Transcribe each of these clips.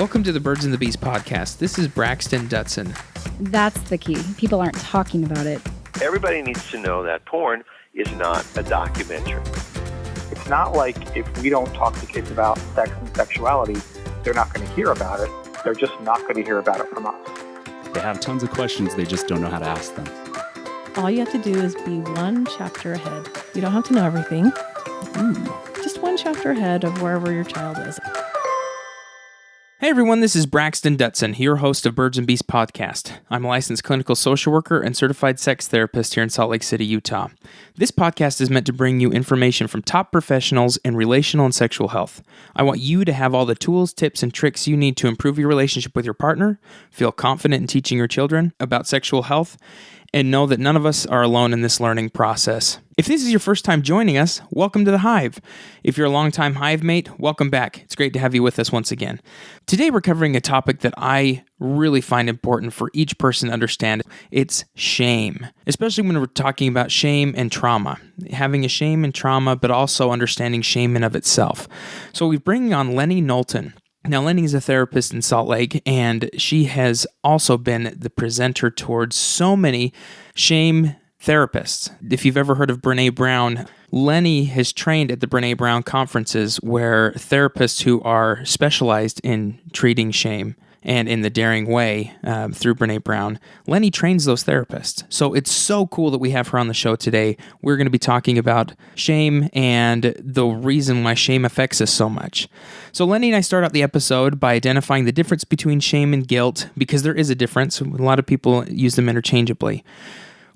Welcome to the Birds and the Bees podcast. This is Braxton Dutson. That's the key. People aren't talking about it. Everybody needs to know that porn is not a documentary. It's not like if we don't talk to kids about sex and sexuality, they're not going to hear about it. They're just not going to hear about it from us. They have tons of questions, they just don't know how to ask them. All you have to do is be one chapter ahead. You don't have to know everything. Just one chapter ahead of wherever your child is. Hey everyone, this is Braxton Dutson, your host of Birds and Bees podcast. I'm a licensed clinical social worker and certified sex therapist here in Salt Lake City, Utah. This podcast is meant to bring you information from top professionals in relational and sexual health. I want you to have all the tools, tips, and tricks you need to improve your relationship with your partner, feel confident in teaching your children about sexual health, and know that none of us are alone in this learning process. If this is your first time joining us, welcome to the Hive. If you're a longtime Hive mate, welcome back. It's great to have you with us once again. Today we're covering a topic that I really find important for each person to understand. It's shame, especially when we're talking about shame and trauma. Having a shame and trauma, but also understanding shame in of itself. So we're bringing on Lennie Knowlton. Now, Lennie is a therapist in Salt Lake, and she has also been the presenter towards so many shame therapists. If you've ever heard of Brene Brown, Lennie has trained at the Brene Brown conferences where therapists who are specialized in treating shame and in the daring way through Brene Brown, Lennie trains those therapists. So it's so cool that we have her on the show today. We're going to be talking about shame and the reason why shame affects us so much. So Lennie and I start out the episode by identifying the difference between shame and guilt, because there is a difference. A lot of people use them interchangeably.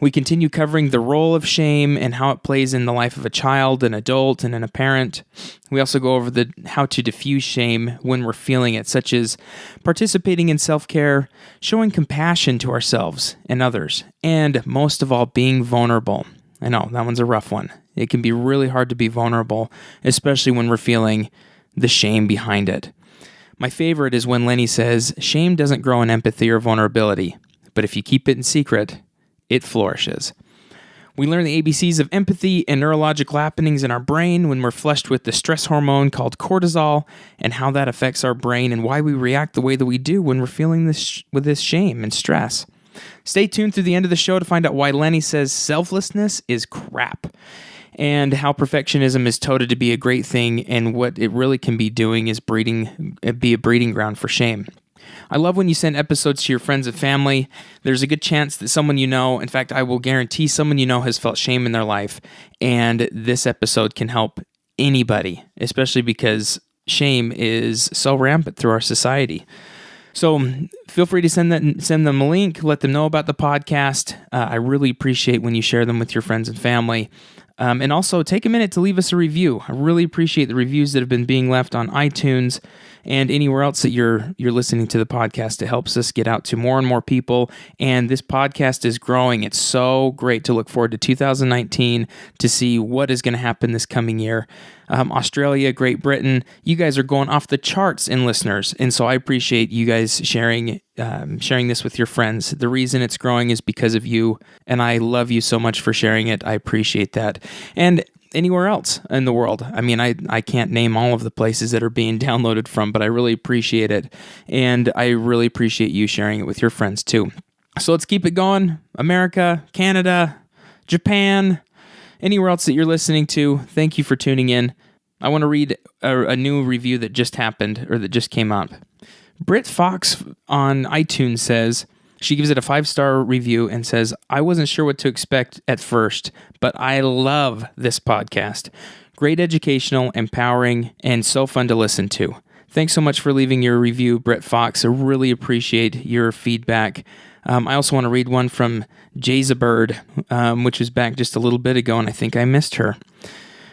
We continue covering the role of shame and how it plays in the life of a child, an adult, and a parent. We also go over how to diffuse shame when we're feeling it, such as participating in self-care, showing compassion to ourselves and others, and most of all, being vulnerable. I know, that one's a rough one. It can be really hard to be vulnerable, especially when we're feeling the shame behind it. My favorite is when Lennie says, shame doesn't grow in empathy or vulnerability, but if you keep it in secret, it flourishes. We learn the ABCs of empathy and neurological happenings in our brain when we're flushed with the stress hormone called cortisol, and how that affects our brain and why we react the way that we do when we're feeling with this shame and stress. Stay tuned through the end of the show to find out why Lennie says selflessness is crap, and how perfectionism is touted to be a great thing, and what it really can be doing is be a breeding ground for shame. I love when you send episodes to your friends and family. There's a good chance that someone you know, in fact, I will guarantee someone you know has felt shame in their life, and this episode can help anybody, especially because shame is so rampant through our society. So feel free to send them a link, let them know about the podcast. I really appreciate when you share them with your friends and family. And also take a minute to leave us a review. I really appreciate the reviews that have been being left on iTunes and anywhere else that you're listening to the podcast. It helps us get out to more and more people, and this podcast is growing. It's so great to look forward to 2019 to see what is going to happen this coming year. Australia, Great Britain, you guys are going off the charts in listeners, and so I appreciate you guys sharing this with your friends. The reason it's growing is because of you, and I love you so much for sharing it. I appreciate that. And anywhere else in the world. I mean, I can't name all of the places that are being downloaded from, but I really appreciate it, and I really appreciate you sharing it with your friends too. So let's keep it going. America, Canada, Japan, anywhere else that you're listening to, thank you for tuning in. I want to read a new review that just happened, or that just came up. Britt Fox on iTunes says, she gives it a 5-star review and says, I wasn't sure what to expect at first, but I love this podcast. Great educational, empowering, and so fun to listen to. Thanks so much for leaving your review, Britt Fox. I really appreciate your feedback. I also want to read one from Jazabird, which was back just a little bit ago, and I think I missed her.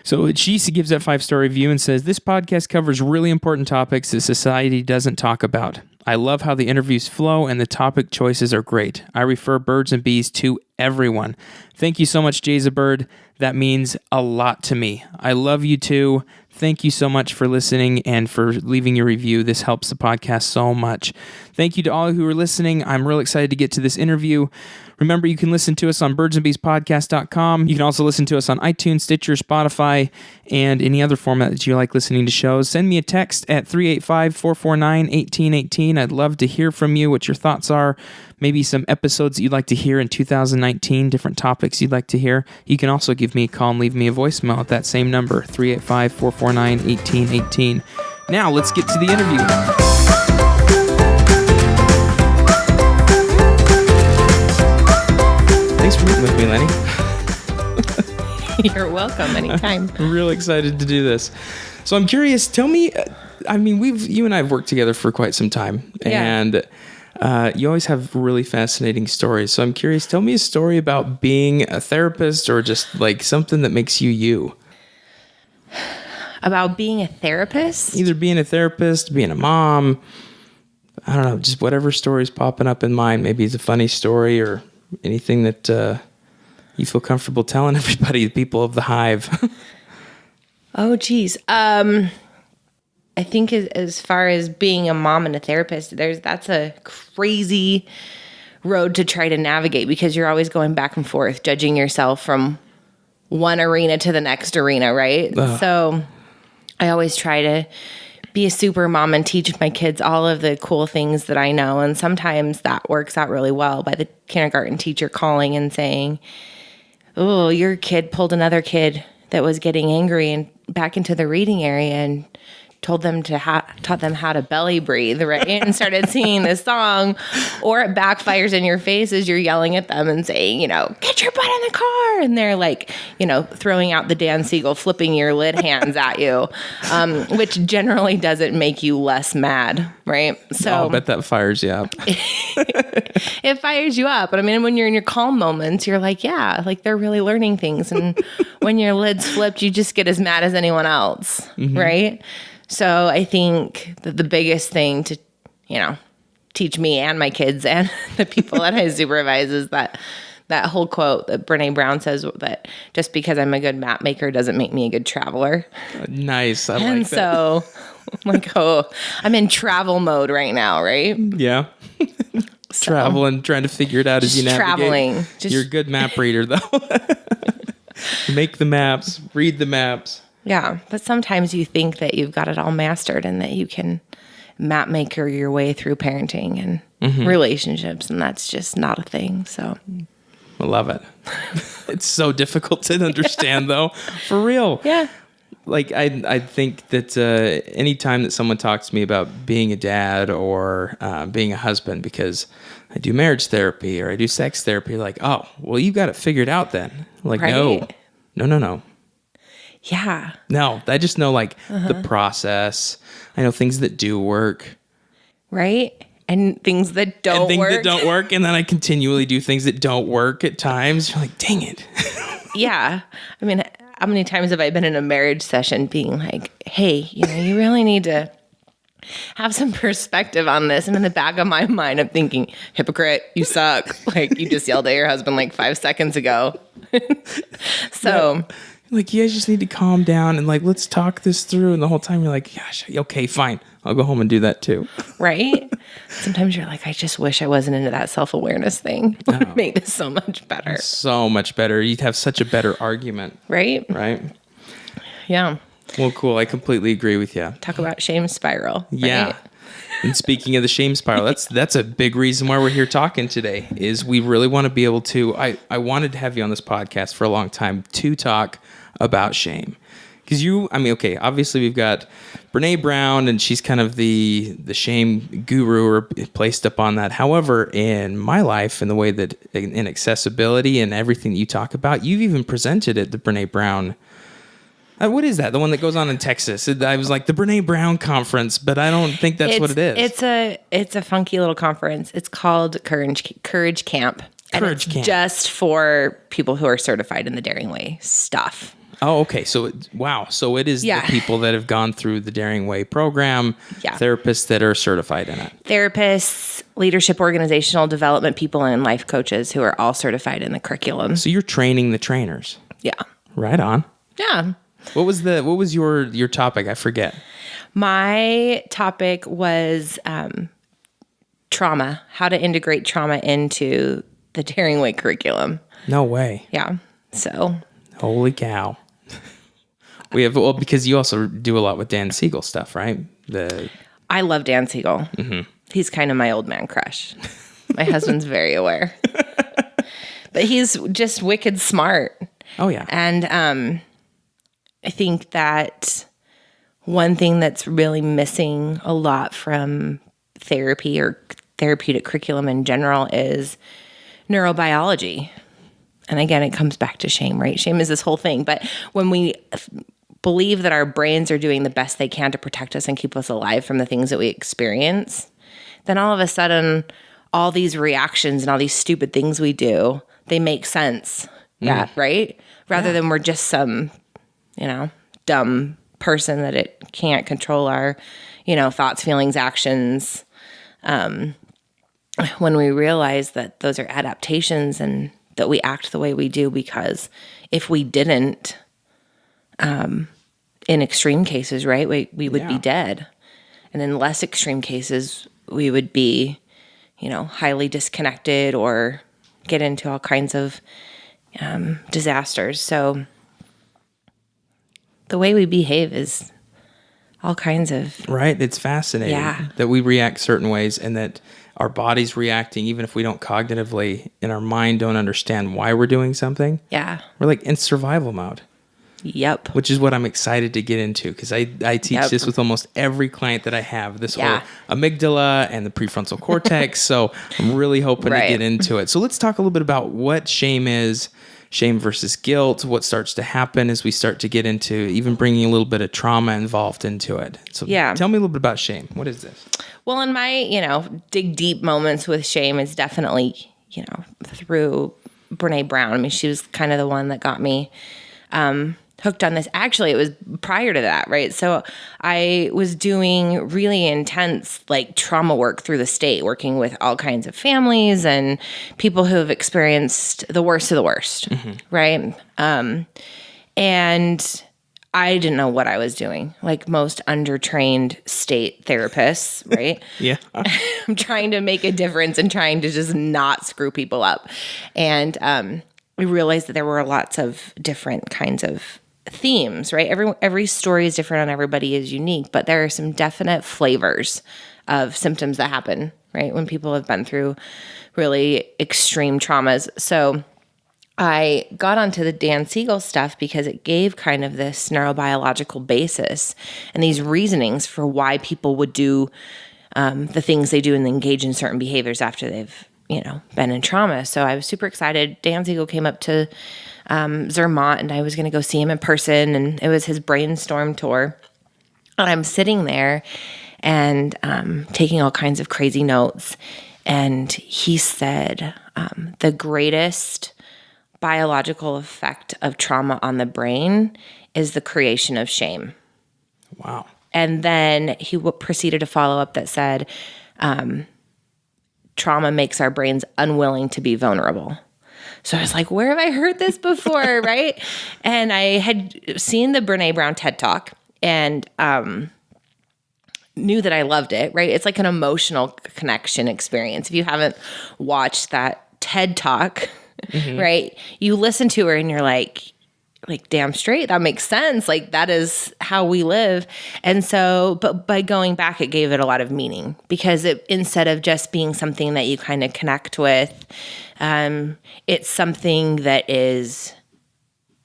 So she gives that 5-star review and says, this podcast covers really important topics that society doesn't talk about. I love how the interviews flow and the topic choices are great. I refer Birds and Bees to everyone. Thank you so much, Jazabird. That means a lot to me. I love you too. thank you so much for listening and for leaving your review. This helps the podcast so much. Thank you to all who are listening. I'm real excited to get to this interview. Remember, you can listen to us on birdsandbeespodcast.com. You can also listen to us on iTunes, Stitcher, Spotify, and any other format that you like listening to shows. Send me a text at 385-449-1818. I'd love to hear from you, what your thoughts are, maybe some episodes that you'd like to hear in 2019, different topics you'd like to hear. You can also give me a call and leave me a voicemail at that same number, 385-449-1818. Now, let's get to the interview. Thanks for meeting with me, Lennie. You're welcome anytime. I'm real excited to do this. So I'm curious, tell me, you and I have worked together for quite some time, and you always have really fascinating stories. So I'm curious, tell me a story about being a therapist or just like something that makes you you. About being a therapist? Either being a therapist, being a mom, I don't know, just whatever story's popping up in mind. Maybe it's a funny story or anything that you feel comfortable telling everybody, the people of the hive. Oh, geez. I think as far as being a mom and a therapist, that's a crazy road to try to navigate because you're always going back and forth, judging yourself from one arena to the next arena, right? Ugh. So I always try to be a super mom and teach my kids all of the cool things that I know. And sometimes that works out really well by the kindergarten teacher calling and saying, oh, your kid pulled another kid that was getting angry and back into the reading area and taught them how to belly breathe, right? And started singing this song. Or it backfires in your face as you're yelling at them and saying, get your butt in the car. And they're like, throwing out the Dan Siegel, flipping your lid hands at you, which generally doesn't make you less mad, right? So I'll bet that fires you up. It fires you up. But when you're in your calm moments, you're like, yeah, like they're really learning things. And when your lid's flipped, you just get as mad as anyone else, right? So I think that the biggest thing to, teach me and my kids and the people that I supervise is that whole quote that Brene Brown says that just because I'm a good map maker doesn't make me a good traveler. Nice. I And like that. so I'm like, I'm in travel mode right now, right? Yeah. Traveling, trying to figure it out as you navigate. Traveling. You're a good map reader, though. Make the maps, read the maps. Yeah, but sometimes you think that you've got it all mastered and that you can map maker your way through parenting and relationships, and that's just not a thing. So I love it. It's so difficult to understand, though. For real. yeah, Like, I think that any time that someone talks to me about being a dad or being a husband, because I do marriage therapy or I do sex therapy, like, oh, well, you got it figured out then. Like, Right. no. yeah, No, I just know, like, the process. I know things that do work. right, and things that don't And things work. that don't work, and then I continually do things that don't work at times. You're like, dang it. Yeah, how many times have I been in a marriage session being like, hey, you really need to have some perspective on this. And in the back of my mind, I'm thinking, hypocrite, you suck. Like, you just yelled at your husband like 5 seconds ago. So, Like, you guys just need to calm down and, like, let's talk this through. And the whole time you're like, gosh, okay, fine. I'll go home and do that too. right? Sometimes you're like, I just wish I wasn't into that self-awareness thing. It would make this so much better. So much better. You'd have such a better argument, Right? right? Yeah. Well, cool. I completely agree with you. Talk about shame spiral. Yeah. Right? And speaking of the shame spiral, that's a big reason why we're here talking today, is we really want to be able to, I wanted to have you on this podcast for a long time to talk about shame. Because obviously we've got Brene Brown, and she's kind of the shame guru or placed up on that. However, in my life, in the way that in accessibility and everything that you talk about, you've even presented at the Brene Brown. What is that? The one that goes on in Texas? I was like, the Brene Brown conference, but I don't think that's what it is. It's a funky little conference. It's called Courage Camp. And Courage it's Camp. just for people who are certified in the Daring Way stuff. Oh, okay. So, wow. So it is Yeah. the people that have gone through the Daring Way program, Yeah. therapists that are certified in it. Therapists, leadership, organizational development people, and life coaches who are all certified in the curriculum. So you're training the trainers. Yeah. Right on. Yeah. What was your topic? I forget. My topic was trauma, how to integrate trauma into the Daring Way curriculum. No way. Yeah. So. Holy cow. Because you also do a lot with Dan Siegel stuff, right? I love Dan Siegel. Mm-hmm. He's kind of my old man crush. My husband's very aware. But he's just wicked smart. Oh, yeah. And I think that one thing that's really missing a lot from therapy or therapeutic curriculum in general is neurobiology. And again, it comes back to shame, right? Shame is this whole thing. But when we believe that our brains are doing the best they can to protect us and keep us alive from the things that we experience, then all of a sudden, all these reactions and all these stupid things we do, they make sense. Yeah, right? Rather than we're just some, dumb person that it can't control our, thoughts, feelings, actions. When we realize that those are adaptations and that we act the way we do because if we didn't, in extreme cases, right, we would be dead. And in less extreme cases, we would be, highly disconnected or get into all kinds of disasters. So the way we behave is all kinds of... Right. It's fascinating that we react certain ways and that our body's reacting, even if we don't cognitively in our mind don't understand why we're doing something. Yeah. We're like in survival mode. Yep. Which is what I'm excited to get into because I teach this with almost every client that I have, this whole amygdala and the prefrontal cortex. So I'm really hoping to get into it. So let's talk a little bit about what shame is, shame versus guilt, what starts to happen as we start to get into even bringing a little bit of trauma involved into it. So tell me a little bit about shame. What is this? Well, in my, dig deep moments with shame is definitely, through Brene Brown. I mean, she was kind of the one that got me hooked on this. Actually, it was prior to that, right? So I was doing really intense trauma work through the state, working with all kinds of families and people who have experienced the worst of the worst, right? And I didn't know what I was doing, like most undertrained state therapists, right? Yeah. I'm trying to make a difference and trying to just not screw people up. And we realized that there were lots of different kinds of themes, right? Every story is different and everybody is unique, but there are some definite flavors of symptoms that happen, right? When people have been through really extreme traumas. So I got onto the Dan Siegel stuff because it gave kind of this neurobiological basis and these reasonings for why people would do the things they do and engage in certain behaviors after they've, been in trauma. So I was super excited. Dan Siegel came up to Zermatt and I was going to go see him in person, and it was his brainstorm tour. And I'm sitting there and taking all kinds of crazy notes. And he said, the greatest biological effect of trauma on the brain is the creation of shame. Wow. And then he proceeded to follow up that said, trauma makes our brains unwilling to be vulnerable. So I was like, where have I heard this before, right? And I had seen the Brene Brown TED Talk and knew that I loved it, right? It's like an emotional connection experience. If you haven't watched that TED Talk, right, you listen to her and you're like, damn straight, that makes sense. Like, that is how we live. And so, but by going back, it gave it a lot of meaning because it, instead of just being something that you kind of connect with, it's something that is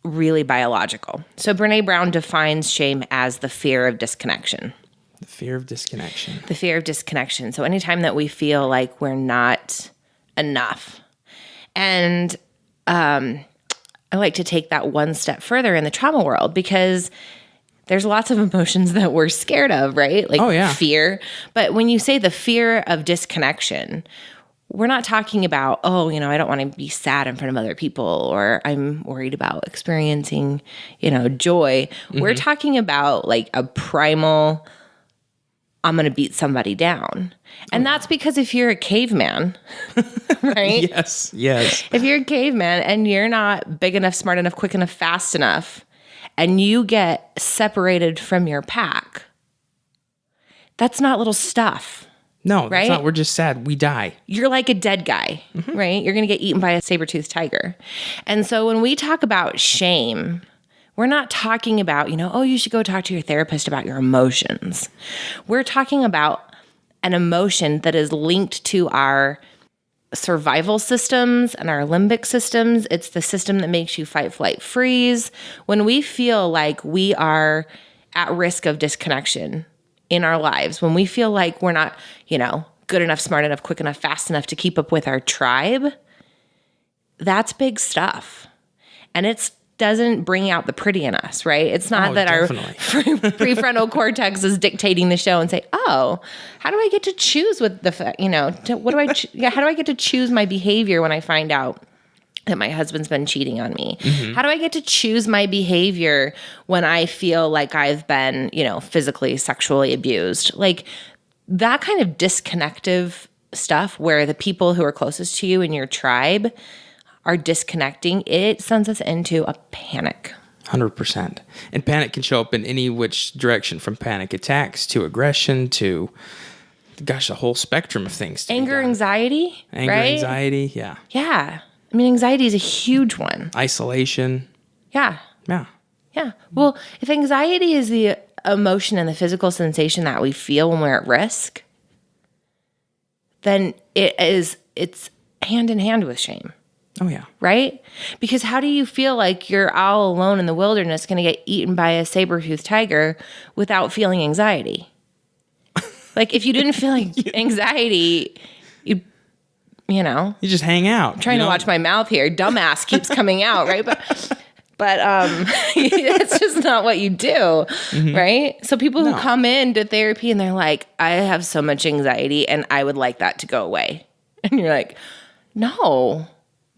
really biological. So Brene Brown defines shame as the fear of disconnection. The fear of disconnection. The fear of disconnection. So anytime that we feel like we're not enough. And I like to take that one step further in the trauma world because there's lots of emotions that we're scared of, right? Like fear. But when you say the fear of disconnection, we're not talking about, I don't want to be sad in front of other people, or I'm worried about experiencing, joy. We're talking about like a primal, I'm going to beat somebody down. And that's because if you're a caveman, right? Yes. If you're a caveman and you're not big enough, smart enough, quick enough, fast enough, and you get separated from your pack, that's not little stuff. No, right? That's not. We're just sad. We die. You're like a dead guy, right? You're going to get eaten by a saber-toothed tiger. And so when we talk about shame, we're not talking about, oh, you should go talk to your therapist about your emotions. We're talking about an emotion that is linked to our survival systems and our limbic systems. It's the system that makes you fight, flight, freeze. When we feel like we are at risk of disconnection in our lives, when we feel like we're not, good enough, smart enough, quick enough, fast enough to keep up with our tribe, that's stuff. And it doesn't bring out the pretty in us, right? It's not that definitely. Our prefrontal cortex is dictating the show and say, oh, how do I get to choose with how do I get to choose my behavior when I find out that my husband's been cheating on me? Mm-hmm. How do I get to choose my behavior when I feel like I've been, physically, sexually abused? Like that kind of disconnective stuff where the people who are closest to you in your tribe are disconnecting, it sends us into a panic. 100%. And panic can show up in any which direction, from panic attacks to aggression to, a whole spectrum of things. Anger, anxiety, Anger, right? anxiety, yeah. Yeah. I mean, anxiety is a huge one. Isolation. Yeah. Yeah. Yeah. Well, if anxiety is the emotion and the physical sensation that we feel when we're at risk, then it's hand in hand with shame. Oh, yeah. Right? Because how do you feel like you're all alone in the wilderness going to get eaten by a saber-toothed tiger without feeling anxiety? Like, if you didn't feel anxiety, you just hang out. I'm trying to watch my mouth here. Dumbass keeps coming out, right? But it's just not what you do, right? So people who come into therapy and they're like, I have so much anxiety and I would like that to go away. And you're like, no.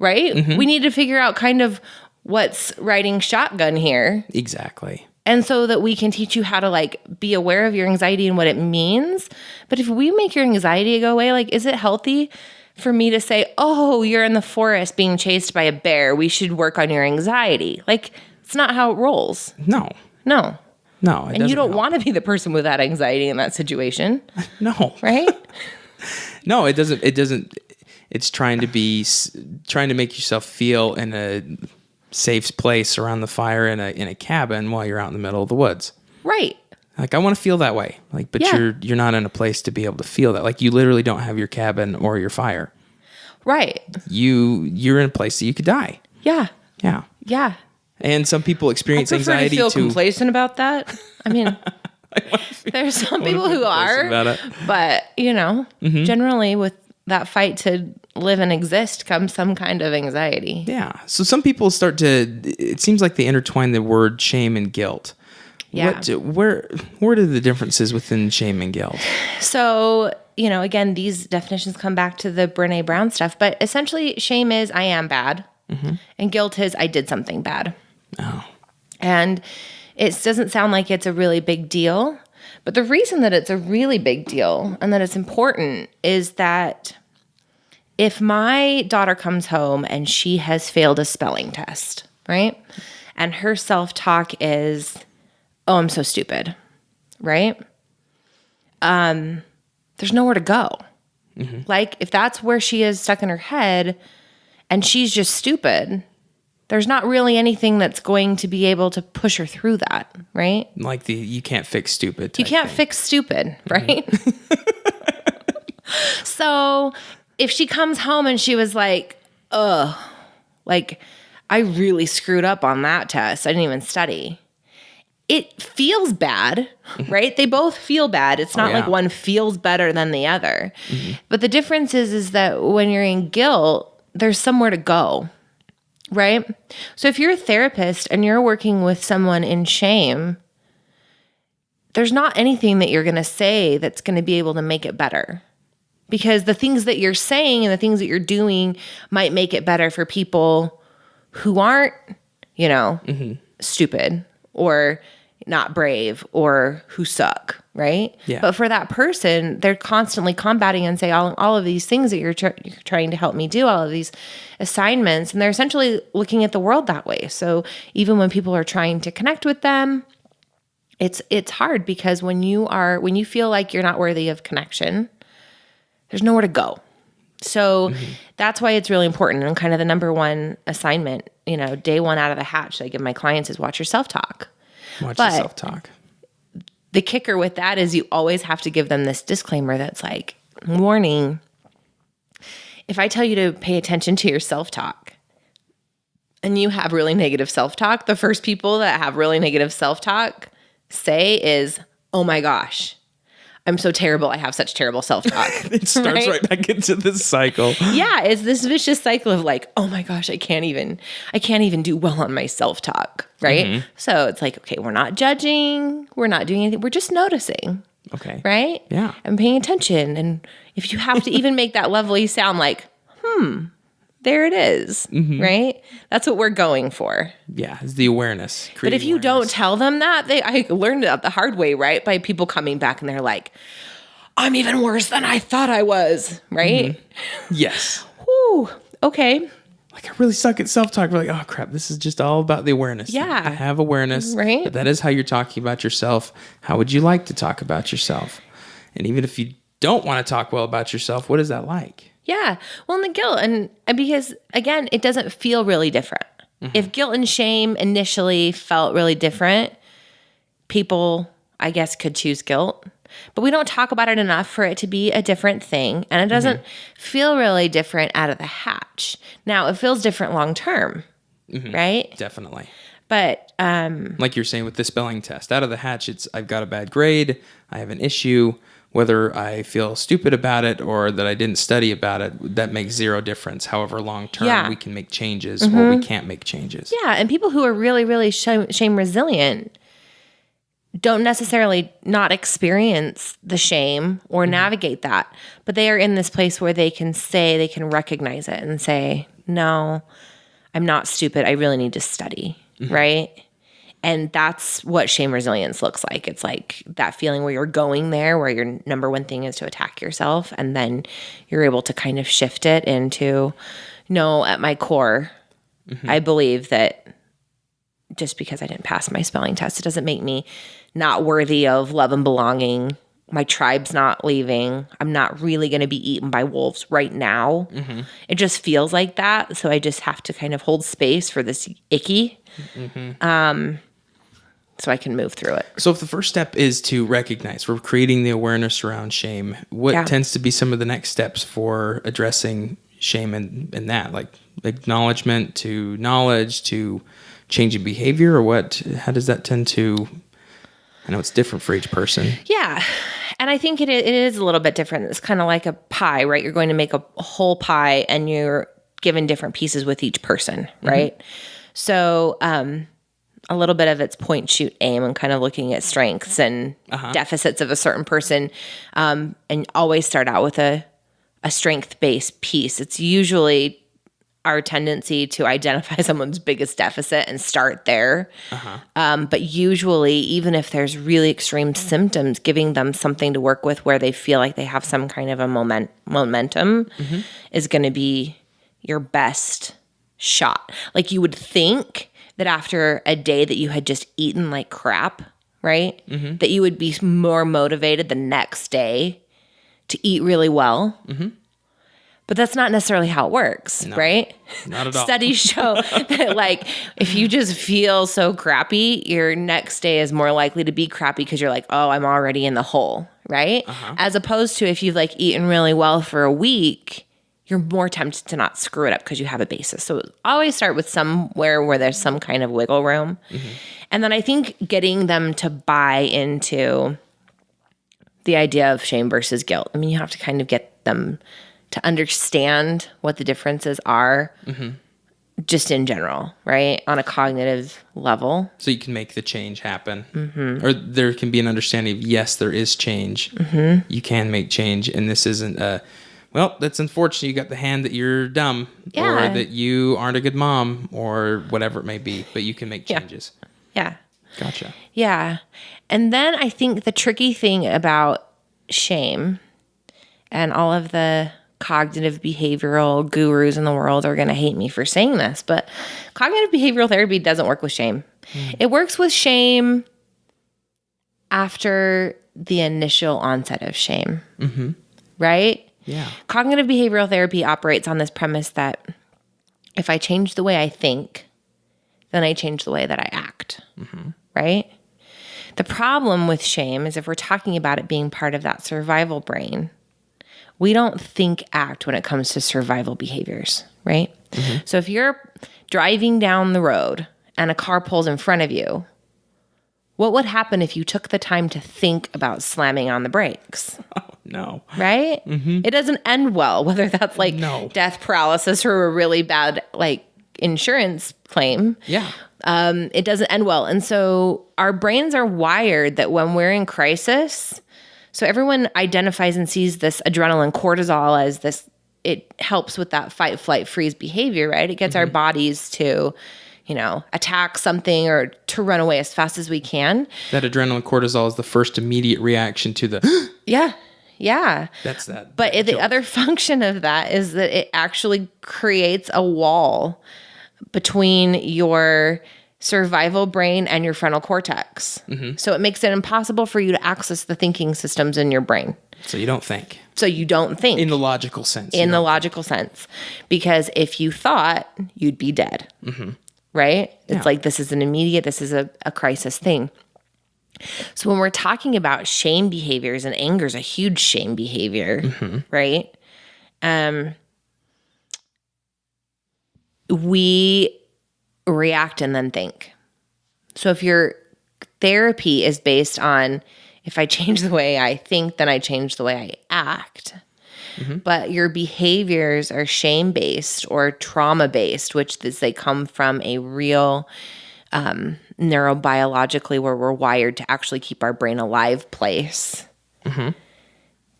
Right? Mm-hmm. We need to figure out kind of what's riding shotgun here. Exactly. And so that we can teach you how to be aware of your anxiety and what it means. But if we make your anxiety go away, is it healthy for me to say, oh, you're in the forest being chased by a bear, we should work on your anxiety? It's not how it rolls. No. And you don't want to be the person with that anxiety in that situation. No. Right? No, it doesn't. It's trying to make yourself feel in a safe place around the fire in a cabin while you're out in the middle of the woods. Right. I want to feel that way. But you're not in a place to be able to feel that. You literally don't have your cabin or your fire. Right. You're in a place that you could die. Yeah. Yeah. Yeah. And some people experience anxiety to feel complacent about that. I mean, there's some people who are, but generally with that fight to live and exist comes some kind of anxiety. Yeah. So some people it seems like they intertwine the word shame and guilt. Yeah. Where are the differences within shame and guilt? So, again, these definitions come back to the Brene Brown stuff, but essentially shame is I am bad, and guilt is I did something bad. Oh. And it doesn't sound like it's a really big deal, but the reason that it's a really big deal and that it's important is that if my daughter comes home and she has failed a spelling test, right? And her self-talk is, oh, I'm so stupid, right? There's nowhere to go. Mm-hmm. If that's where she is stuck in her head and she's just stupid, there's not really anything that's going to be able to push her through that, right? You can't fix stupid. You can't fix stupid, right? Mm-hmm. So if she comes home and she was like, ugh, I really screwed up on that test. I didn't even study. It feels bad, right? They both feel bad. It's not like one feels better than the other. Mm-hmm. But the difference is that when you're in guilt, there's somewhere to go, right? So if you're a therapist and you're working with someone in shame, there's not anything that you're going to say that's going to be able to make it better. Because the things that you're saying and the things that you're doing might make it better for people who aren't, stupid or not brave or who suck, right? Yeah. But for that person, they're constantly combating and say all of these things that you're trying to help me do, all of these assignments, and they're essentially looking at the world that way. So even when people are trying to connect with them, it's hard because when you feel like you're not worthy of connection, there's nowhere to go. So that's why it's really important. And kind of the number one assignment, day one out of the hatch that I give my clients is watch your self-talk. Watch your self-talk. The kicker with that is you always have to give them this disclaimer that's like, warning, if I tell you to pay attention to your self-talk and you have really negative self-talk, the first people that have really negative self-talk say is, oh my gosh, I'm so terrible. I have such terrible self-talk. It starts right back into this cycle. Yeah, it's this vicious cycle of like, oh my gosh, I can't even do well on my self-talk, right? So it's like, okay, we're not judging, we're not doing anything, we're just noticing. Okay. Right? Yeah. And paying attention. And if you have to even make that lovely sound like, there it is, right? That's what we're going for. Yeah, it's the awareness. But if you don't tell them that, I learned it the hard way, right? By people coming back and they're like, I'm even worse than I thought I was, right? Yes. Whew, okay. Like I really suck at self-talk. We're like, oh crap, this is just all about the awareness. Yeah. I have awareness. Right. But that is how you're talking about yourself. How would you like to talk about yourself? And even if you don't want to talk well about yourself, what is that like? Yeah. Well, and the guilt, and because again, it doesn't feel really different. If guilt and shame initially felt really different, people, I guess, could choose guilt. But we don't talk about it enough for it to be a different thing. And it doesn't feel really different out of the hatch. Now, it feels different long term, right? Definitely. But like you're saying with the spelling test, out of the hatch, it's I've got a bad grade, I have an issue. Whether I feel stupid about it or that I didn't study about it, that makes zero difference. However, long term, we can make changes or we can't make changes. Yeah, and people who are really, really shame resilient don't necessarily not experience the shame or navigate that, but they are in this place where they can recognize it and say, no, I'm not stupid. I really need to study, right? And that's what shame resilience looks like. It's like that feeling where you're going there, where your number one thing is to attack yourself. And then you're able to kind of shift it into, no, at my core, I believe that just because I didn't pass my spelling test, it doesn't make me not worthy of love and belonging. My tribe's not leaving. I'm not really going to be eaten by wolves right now. It just feels like that. So I just have to kind of hold space for this icky. So I can move through it. So if the first step is to recognize, we're creating the awareness around shame, what tends to be some of the next steps for addressing shame in that? Like acknowledgement to knowledge to changing behavior, or what? How does that tend to... I know it's different for each person. Yeah. And I think it is a little bit different. It's kind of like a pie, right? You're going to make a whole pie and you're given different pieces with each person, right? So a little bit of it's point, shoot, aim, and kind of looking at strengths and deficits of a certain person, and always start out with a strength-based piece. It's usually our tendency to identify someone's biggest deficit and start there. But usually, even if there's really extreme symptoms, giving them something to work with where they feel like they have some kind of a momentum is going to be your best shot. Like you would think that after a day that you had just eaten like crap, right? That you would be more motivated the next day to eat really well. But that's not necessarily how it works, right? Not at all. Studies show that like if you just feel so crappy, your next day is more likely to be crappy because you're like, oh, I'm already in the hole, right? As opposed to if you've like eaten really well for a week, you're more tempted to not screw it up because you have a basis. So always start with somewhere where there's some kind of wiggle room. And then I think getting them to buy into the idea of shame versus guilt. I mean, you have to kind of get them to understand what the differences are just in general, right? On a cognitive level. So you can make the change happen. Or there can be an understanding of, yes, there is change. You can make change. And this isn't well, that's unfortunate. You got the hand that you're dumb or that you aren't a good mom or whatever it may be, but you can make changes. Yeah. Gotcha. Yeah. And then I think the tricky thing about shame, and all of the cognitive behavioral gurus in the world are going to hate me for saying this, but cognitive behavioral therapy doesn't work with shame. It works with shame after the initial onset of shame, right? Yeah. Cognitive behavioral therapy operates on this premise that if I change the way I think, then I change the way that I act, right? The problem with shame is if we're talking about it being part of that survival brain, we don't think, act when it comes to survival behaviors, right? So if you're driving down the road and a car pulls in front of you, what would happen if you took the time to think about slamming on the brakes? Oh, no. Right? It doesn't end well, whether that's like death, paralysis, or a really bad like insurance claim. Yeah. It doesn't end well. And so our brains are wired that when we're in crisis, so everyone identifies and sees this adrenaline, cortisol as this, it helps with that fight, flight, freeze behavior, right? It gets our bodies to, attack something or to run away as fast as we can. That adrenaline cortisol is the first immediate reaction to the... Yeah. That's that. But the other function of that is that it actually creates a wall between your survival brain and your frontal cortex. So it makes it impossible for you to access the thinking systems in your brain. So you don't think. So you don't think. In the logical sense. In the logical sense. Because if you thought, you'd be dead. Right? It's like this is an immediate, this is a crisis thing. So when we're talking about shame behaviors, and anger is a huge shame behavior, right? We react and then think. So if your therapy is based on, if I change the way I think, then I change the way I act, but your behaviors are shame-based or trauma-based, which is they come from a real neurobiologically where we're wired to actually keep our brain alive place,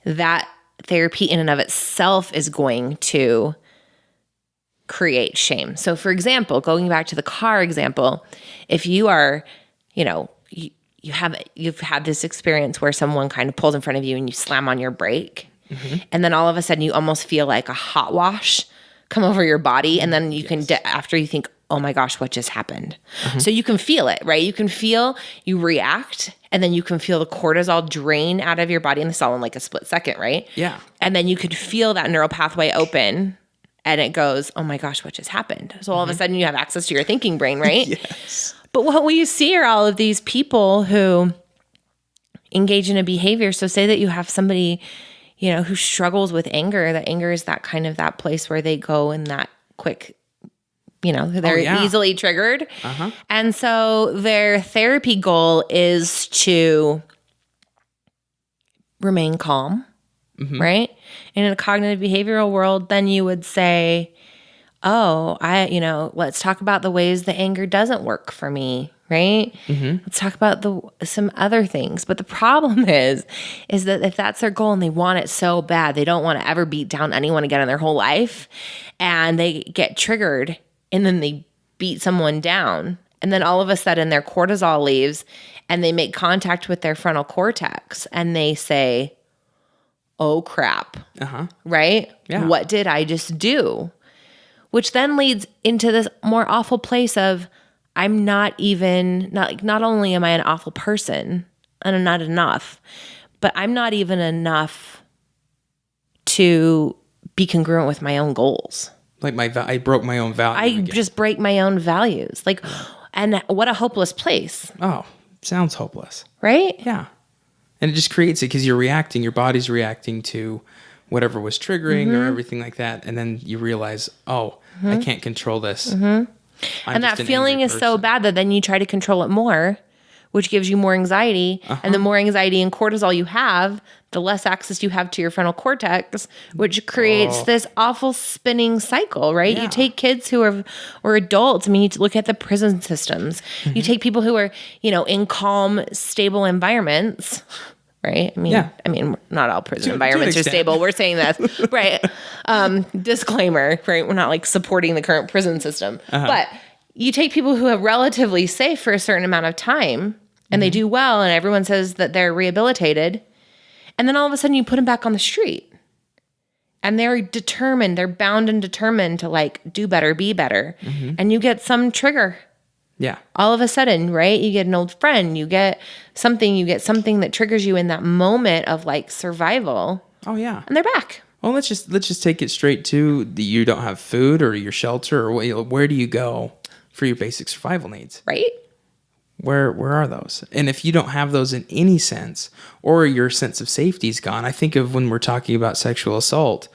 that therapy in and of itself is going to create shame. So for example, going back to the car example, if you are, you've had this experience where someone kind of pulls in front of you and you slam on your brake, and then all of a sudden you almost feel like a hot wash come over your body, and then you can, after you think, oh my gosh, what just happened? So you can feel it, right? You can feel, you react, and then you can feel the cortisol drain out of your body, and this all in like a split second, right? Yeah. And then you could feel that neural pathway open, and it goes, oh my gosh, what just happened? So all of a sudden you have access to your thinking brain, right? Yes. But what we see are all of these people who engage in a behavior. So say that you have somebody, who struggles with anger, that anger is that kind of that place where they go in that quick, they're easily triggered. And so their therapy goal is to remain calm, right? And in a cognitive behavioral world, then you would say, let's talk about the ways the anger doesn't work for me, right? Let's talk about some other things. But the problem is that if that's their goal and they want it so bad, they don't want to ever beat down anyone again in their whole life, and they get triggered and then they beat someone down, and then all of a sudden their cortisol leaves and they make contact with their frontal cortex and they say, oh crap, right? Yeah. What did I just do? Which then leads into this more awful place of, I'm not only am I an awful person and I'm not enough, but I'm not even enough to be congruent with my own goals. Like I broke my own value. Just break my own values. And what a hopeless place. Oh, sounds hopeless. Right? Yeah. And it just creates it because your body's reacting to whatever was triggering or everything like that. And then you realize, I can't control this. And that feeling is so bad that then you try to control it more, which gives you more anxiety. And the more anxiety and cortisol you have, the less access you have to your frontal cortex, which creates this awful spinning cycle, right? Yeah. You take kids who are adults. I mean, you look at the prison systems. You take people who are, in calm, stable environments, right? I mean, not all prison environments are stable. We're saying that, right? Disclaimer, right? We're not like supporting the current prison system, but you take people who are relatively safe for a certain amount of time and they do well and everyone says that they're rehabilitated. And then all of a sudden you put them back on the street and they're determined, they're bound and determined to like do better, be better. And you get some trigger. Yeah. All of a sudden, right? You get an old friend, you get something that triggers you in that moment of like survival. Oh yeah. And they're back. Well, let's just take it straight to you don't have food or your shelter or where do you go for your basic survival needs? Right? Where are those? And if you don't have those in any sense, or your sense of safety is gone, I think of when we're talking about sexual assault,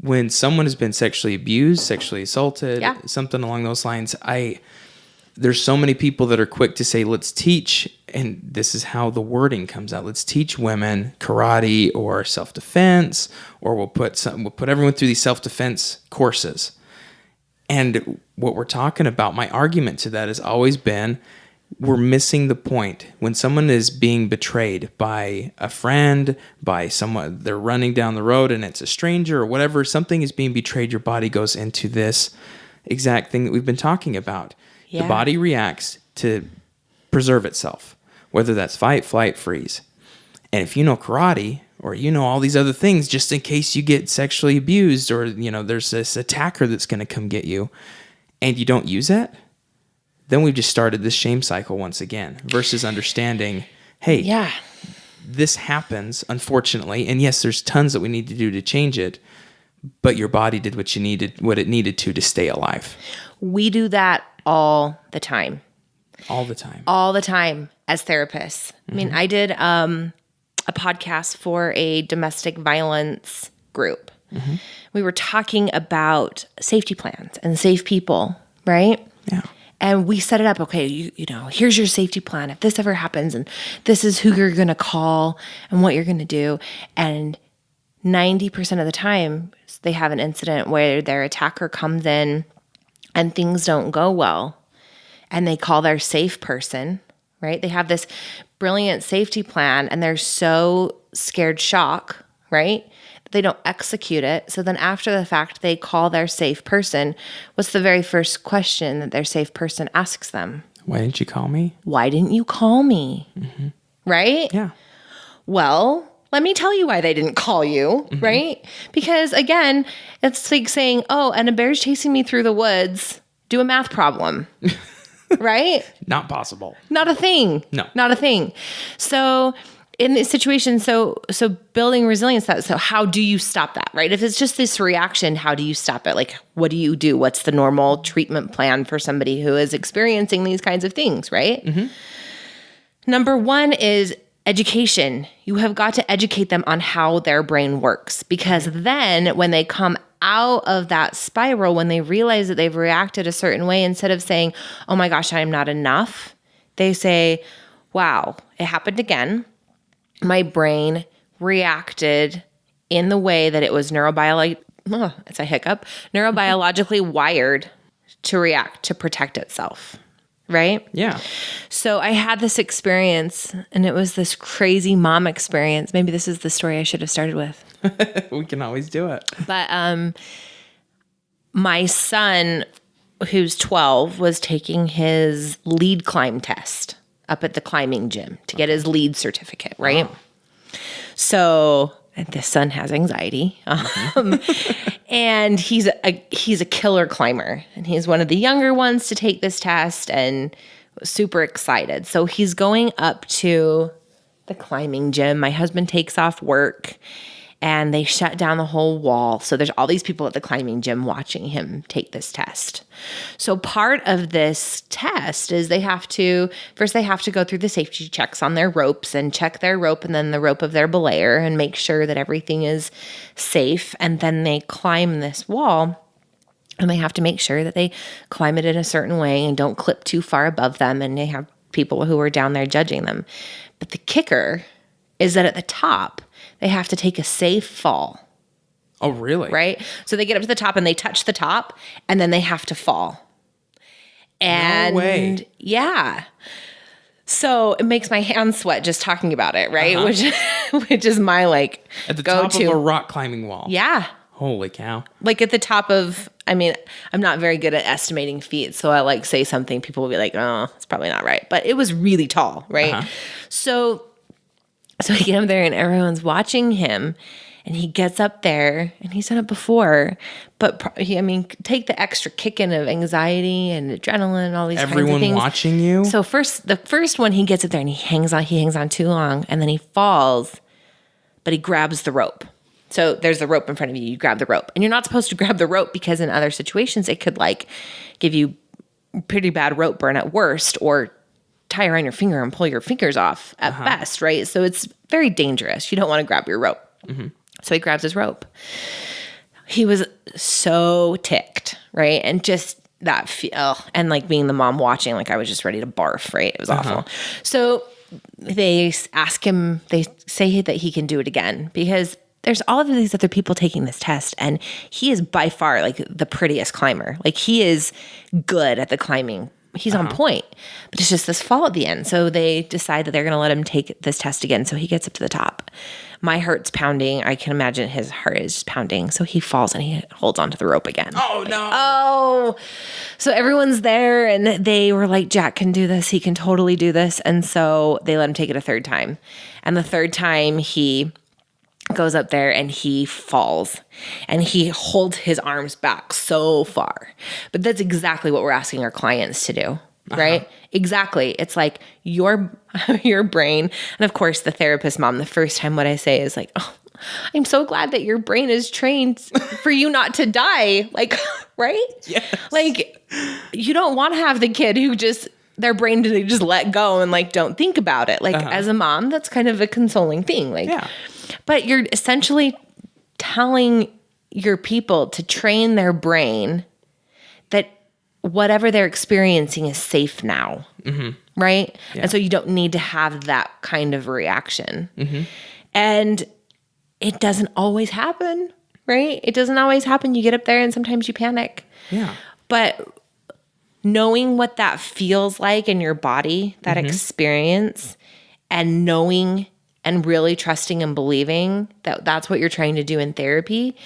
when someone has been sexually abused, sexually assaulted, something along those lines, there's so many people that are quick to say, let's teach, and this is how the wording comes out. Let's teach women karate or self-defense, or we'll put everyone through these self-defense courses. And what we're talking about, my argument to that has always been, we're missing the point. When someone is being betrayed by a friend, by someone, they're running down the road and it's a stranger or whatever, something is being betrayed, your body goes into this exact thing that we've been talking about. Yeah. The body reacts to preserve itself, whether that's fight, flight, freeze. And if you know karate or you know all these other things, just in case you get sexually abused or, there's this attacker that's going to come get you and you don't use it, then we've just started this shame cycle once again versus understanding, hey, this happens, unfortunately. And yes, there's tons that we need to do to change it, but your body did what it needed to stay alive. We do that all the time. All the time. All the time as therapists. I mean, I did a podcast for a domestic violence group. We were talking about safety plans and safe people, right? Yeah. And we set it up, okay, you know, here's your safety plan. If this ever happens and this is who you're going to call and what you're going to do. And 90% of the time, they have an incident where their attacker comes in and things don't go well. And they call their safe person, right? They have this brilliant safety plan and they're so scared shock, right? They don't execute it. So then after the fact, they call their safe person. What's the very first question that their safe person asks them? Why didn't you call me? Why didn't you call me? Right? Yeah. Well, let me tell you why they didn't call you, right? Because again, it's like saying, oh, and a bear's chasing me through the woods. Do a math problem. Right? Not possible. Not a thing. No. Not a thing. So in this situation, so building resilience, so how do you stop that, right? If it's just this reaction, how do you stop it? Like, what do you do? What's the normal treatment plan for somebody who is experiencing these kinds of things, right? Number one is education. You have got to educate them on how their brain works, because then when they come out of that spiral, when they realize that they've reacted a certain way, instead of saying, oh my gosh, I am not enough, they say, wow, it happened again. My brain reacted in the way that it was neurobiologically wired to react, to protect itself, right? Yeah. So I had this experience, and it was this crazy mom experience. Maybe this is the story I should have started with. We can always do it. But my son, who's 12, was taking his lead climb test up at the climbing gym to get his lead certificate, right? Wow. So this son has anxiety, and he's a killer climber, and he's one of the younger ones to take this test, and was super excited. So he's going up to the climbing gym. My husband takes off work, and they shut down the whole wall. So there's all these people at the climbing gym watching him take this test. So part of this test is they have to go through the safety checks on their ropes and check their rope and then the rope of their belayer and make sure that everything is safe. And then they climb this wall, and they have to make sure that they climb it in a certain way and don't clip too far above them. And they have people who are down there judging them. But the kicker is that at the top, they have to take a safe fall. Oh, really? Right? So they get up to the top and they touch the top, and then they have to fall. And no way. Yeah. So it makes my hands sweat just talking about it, right? Which is my at the go-to. top of a rock climbing wall. Yeah. Holy cow. Like at the top of, I mean, I'm not very good at estimating feet. So I like say something, people will be like, oh, it's probably not right. But it was really tall, right? So we get him there and everyone's watching him. And he gets up there, and he's done it before, but take the extra kick in of anxiety and adrenaline and all these kinds of things. Everyone watching you? So the first one, he gets up there and he hangs on too long, and then he falls, but he grabs the rope. So there's the rope in front of you. You grab the rope, and you're not supposed to grab the rope because in other situations it could like give you pretty bad rope burn at worst, or tie around your finger and pull your fingers off at best, right? So it's very dangerous. You don't want to grab your rope. So he grabs his rope. He was so ticked, right? And just that feel, and like being the mom watching, like I was just ready to barf, right? It was awful. So they ask him, they say that he can do it again because there's all of these other people taking this test, and he is by far like the prettiest climber. Like he is good at the climbing. He's on point, but it's just this fall at the end. So they decide that they're going to let him take this test again. So he gets up to the top. My heart's pounding. I can imagine his heart is just pounding. So he falls and he holds onto the rope again. Oh, no. Oh. So everyone's there and they were like, Jack can do this. He can totally do this. And so they let him take it a third time. And the third time he goes up there and he falls and he holds his arms back so far. But that's exactly what we're asking our clients to do, right? Exactly. It's like your brain. And of course, the therapist mom, the first time what I say is like, oh, I'm so glad that your brain is trained for you not to die. Like, right? Yes. Like, you don't want to have the kid who just, their brain, they just let go and like, don't think about it. Like as a mom, that's kind of a consoling thing. Like, but you're essentially telling your people to train their brain that whatever they're experiencing is safe now, right? Yeah. And so you don't need to have that kind of reaction. And it doesn't always happen, right? It doesn't always happen. You get up there and sometimes you panic. Yeah. But knowing what that feels like in your body, that experience, and knowing and really trusting and believing that that's what you're trying to do in therapy,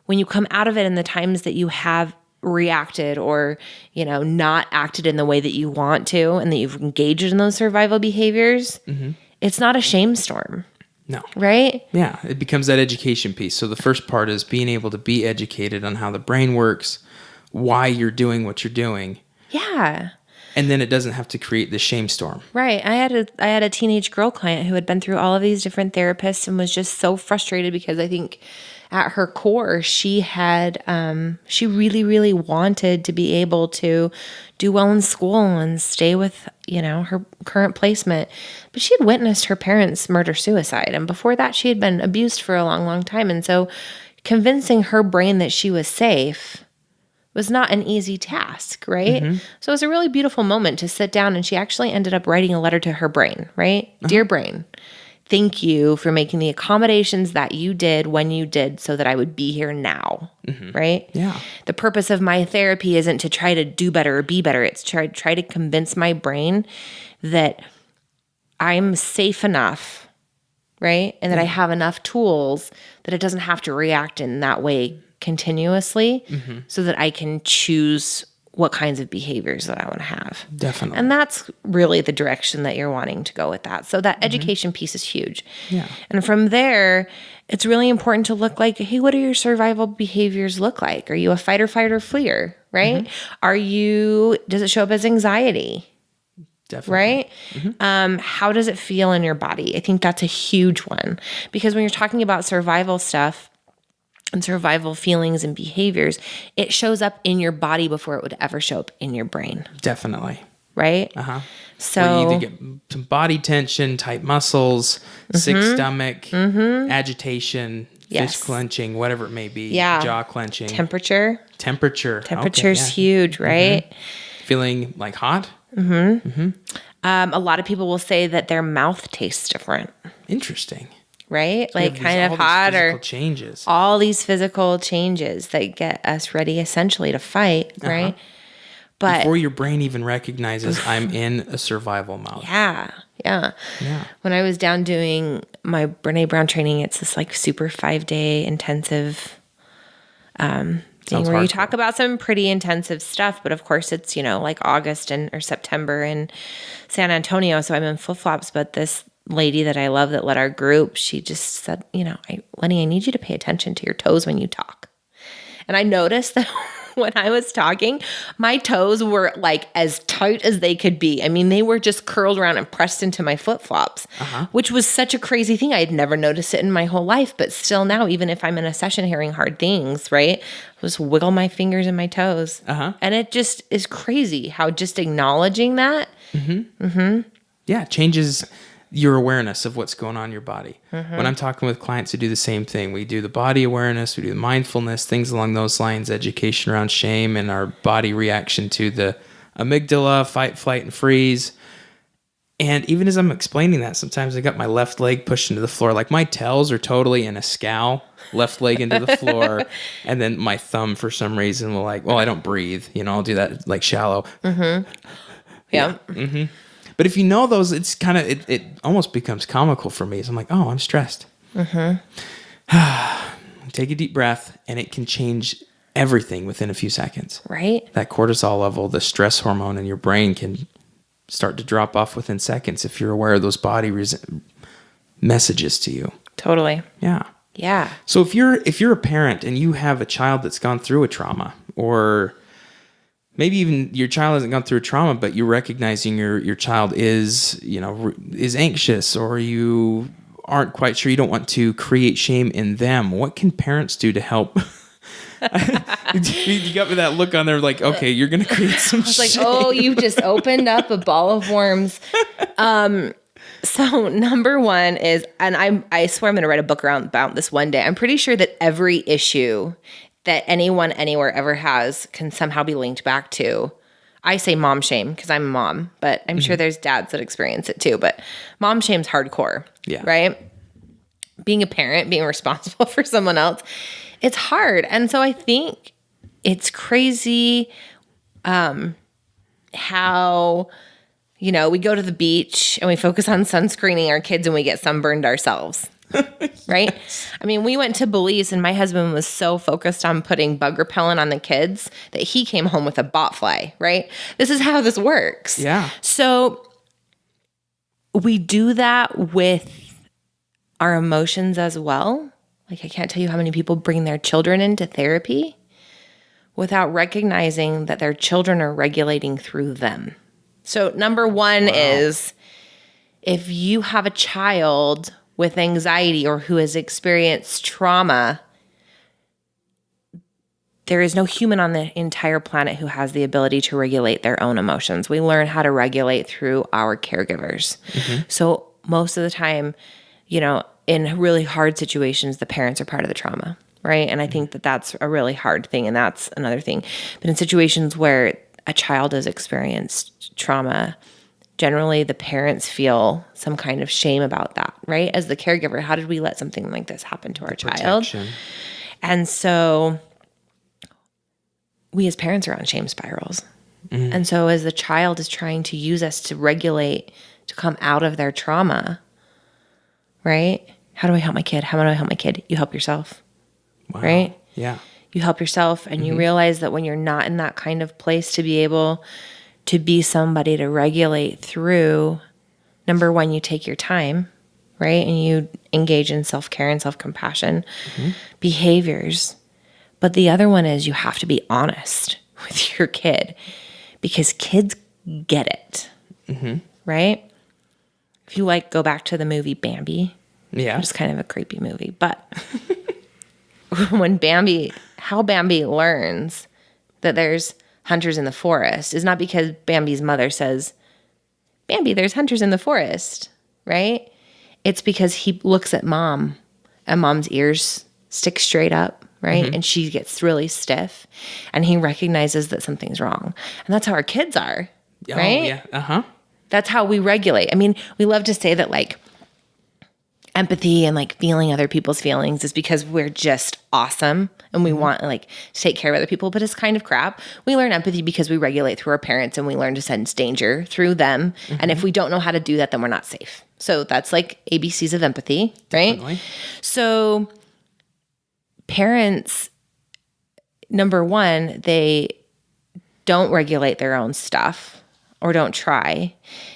when you come out of it in the times that you have reacted or, you know, not acted in the way that you want to and that you've engaged in those survival behaviors, it's not a shame storm. No. Right? Yeah. It becomes that education piece. So the first part is being able to be educated on how the brain works, why you're doing what you're doing. Yeah. And then it doesn't have to create the shame storm. Right. I had a teenage girl client who had been through all of these different therapists and was just so frustrated because I think at her core, she had, she really, really wanted to be able to do well in school and stay with, you know, her current placement. But she had witnessed her parents murder suicide. And before that, she had been abused for a long, long time. And so convincing her brain that she was safe was not an easy task, right? So it was a really beautiful moment to sit down, and she actually ended up writing a letter to her brain, right? Dear brain, thank you for making the accommodations that you did when you did so that I would be here now, right? Yeah. The purpose of my therapy isn't to try to do better or be better. It's try to convince my brain that I'm safe enough, right? And that I have enough tools that it doesn't have to react in that way continuously so that I can choose what kinds of behaviors that I want to have. Definitely. And that's really the direction that you're wanting to go with that. So that education piece is huge. Yeah. And from there, it's really important to look like, hey, what do your survival behaviors look like? Are you a fighter, fleer, right? Does it show up as anxiety? Definitely. Right? How does it feel in your body? I think that's a huge one. Because when you're talking about survival stuff, and survival feelings and behaviors, it shows up in your body before it would ever show up in your brain. Definitely. Right? So where you either get some body tension, tight muscles, sick stomach, agitation, fist clenching, whatever it may be, jaw clenching. Temperature. Temperature's huge, right? Feeling like hot. A lot of people will say that their mouth tastes different. Interesting. Right? So like kind of hot or changes. All these physical changes that get us ready essentially to fight, right? But before your brain even recognizes I'm in a survival mode. Yeah. When I was down doing my Brene Brown training, it's this like super 5-day intensive Sounds where you hardcore. talk about some pretty intensive stuff, but of course it's, like August or September in San Antonio. So I'm in flip-flops, but this lady that I love that led our group, she just said, Lennie, I need you to pay attention to your toes when you talk. And I noticed that when I was talking, my toes were like as tight as they could be. I mean, they were just curled around and pressed into my flip-flops, which was such a crazy thing. I had never noticed it in my whole life, but still now, even if I'm in a session hearing hard things, right? I just wiggle my fingers and my toes. And it just is crazy how just acknowledging that. Yeah, it changes your awareness of what's going on in your body. When I'm talking with clients who do the same thing, we do the body awareness, we do the mindfulness, things along those lines, education around shame and our body reaction to the amygdala, fight, flight, and freeze. And even as I'm explaining that, sometimes I got my left leg pushed into the floor. Like my tails are totally in a scowl, left leg into the floor. And then my thumb, for some reason, will I don't breathe. I'll do that like shallow. Yeah. But if you know those, it's kind of, it almost becomes comical for me. So I'm like, oh, I'm stressed. Take a deep breath, and it can change everything within a few seconds. Right. That cortisol level, the stress hormone in your brain can start to drop off within seconds if you're aware of those body messages to you. Totally. Yeah. Yeah. So if you're a parent and you have a child that's gone through a trauma, or maybe even your child hasn't gone through a trauma, but you're recognizing your child is anxious, or you aren't quite sure, you don't want to create shame in them. What can parents do to help? You got me that look on there like, okay, you're going to create some shame. It's like, oh, you just opened up a ball of worms. So number one is, and I swear I'm going to write a book about this one day. I'm pretty sure that every issue that anyone anywhere ever has can somehow be linked back to, I say mom shame because I'm a mom, but I'm sure there's dads that experience it too. But mom shame's hardcore, right? Being a parent, being responsible for someone else, it's hard. And so I think it's crazy how, we go to the beach and we focus on sunscreening our kids and we get sunburned ourselves. Right? I mean, we went to Belize and my husband was so focused on putting bug repellent on the kids that he came home with a botfly, right? This is how this works. Yeah. So we do that with our emotions as well. Like I can't tell you how many people bring their children into therapy without recognizing that their children are regulating through them. So number one is if you have a child with anxiety or who has experienced trauma, there is no human on the entire planet who has the ability to regulate their own emotions. We learn how to regulate through our caregivers. So most of the time, in really hard situations, the parents are part of the trauma, right? And I think that that's a really hard thing, and that's another thing. But in situations where a child has experienced trauma, generally the parents feel some kind of shame about that, right? As the caregiver, how did we let something like this happen to our child? And so we as parents are on shame spirals. And so as the child is trying to use us to regulate, to come out of their trauma, right? How do I help my kid? How do I help my kid? You help yourself, right? Yeah. You help yourself, and you realize that when you're not in that kind of place to be able to be somebody to regulate through, number one, you take your time, right? And you engage in self-care and self-compassion behaviors. But the other one is you have to be honest with your kid because kids get it, right? If you go back to the movie Bambi, Yeah. which is kind of a creepy movie, but how Bambi learns that there's hunters in the forest is not because Bambi's mother says, Bambi, there's hunters in the forest, right? It's because he looks at mom and mom's ears stick straight up, right? And she gets really stiff and he recognizes that something's wrong. And that's how our kids are, right? Oh, yeah. Uh-huh. That's how we regulate. I mean, we love to say that empathy and feeling other people's feelings is because we're just awesome and we want to take care of other people, but it's kind of crap. We learn empathy because we regulate through our parents and we learn to sense danger through them. And if we don't know how to do that, then we're not safe. So that's ABCs of empathy, right? Definitely. So parents number one, they don't regulate their own stuff or don't try.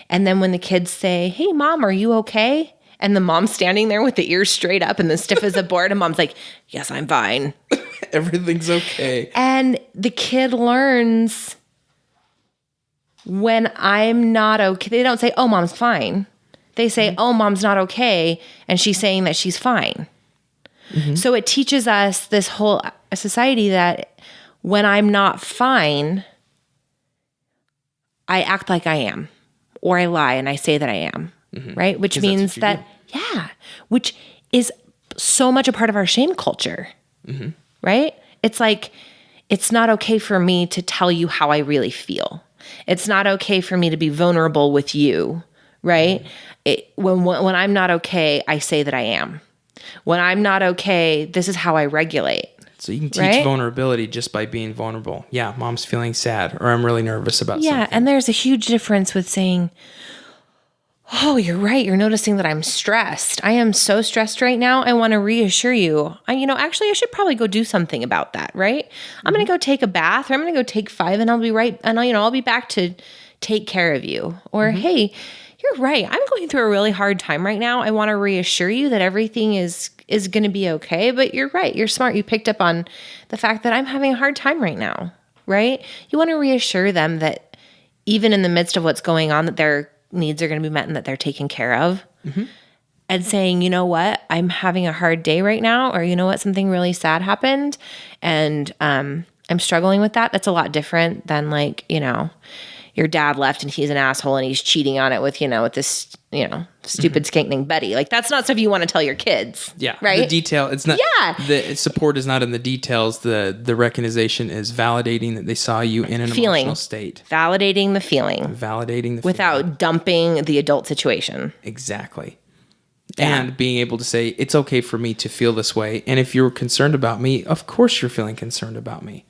And then when the kids say, hey, Mom, are you okay? And the mom's standing there with the ears straight up and the stiff as a board, and Mom's like, yes, I'm fine. Everything's okay. And the kid learns when I'm not okay. They don't say, oh, Mom's fine. They say, oh, Mom's not okay. And she's saying that she's fine. So it teaches us, this whole society, that when I'm not fine, I act like I am, or I lie and I say that I am, right? Which means that, which is so much a part of our shame culture, right? It's like, it's not okay for me to tell you how I really feel. It's not okay for me to be vulnerable with you, right? When I'm not okay, I say that I am. When I'm not okay, this is how I regulate. So you can teach vulnerability just by being vulnerable. Yeah, Mom's feeling sad, or I'm really nervous about something. Yeah, and there's a huge difference with saying, oh, you're right. You're noticing that I'm stressed. I am so stressed right now. I want to reassure you. Actually, I should probably go do something about that, right? I'm going to go take a bath, or I'm going to go take 5, and I'll be right. And I'll be back to take care of you. Or, hey, you're right. I'm going through a really hard time right now. I want to reassure you that everything is going to be okay. But you're right. You're smart. You picked up on the fact that I'm having a hard time right now, right? You want to reassure them that even in the midst of what's going on, that their needs are going to be met and that they're taken care of. And saying, you know what, I'm having a hard day right now, or you know what, something really sad happened and I'm struggling with that. That's a lot different than your dad left and he's an asshole and he's cheating on it with, with this, stupid skank named Betty. Like, that's not stuff you want to tell your kids. Yeah. Right. The detail, it's not, the support is not in the details. The recognition is validating that they saw you in an emotional state. Validating the feeling. Without dumping the adult situation. Exactly. And being able to say, it's okay for me to feel this way. And if you're concerned about me, of course you're feeling concerned about me.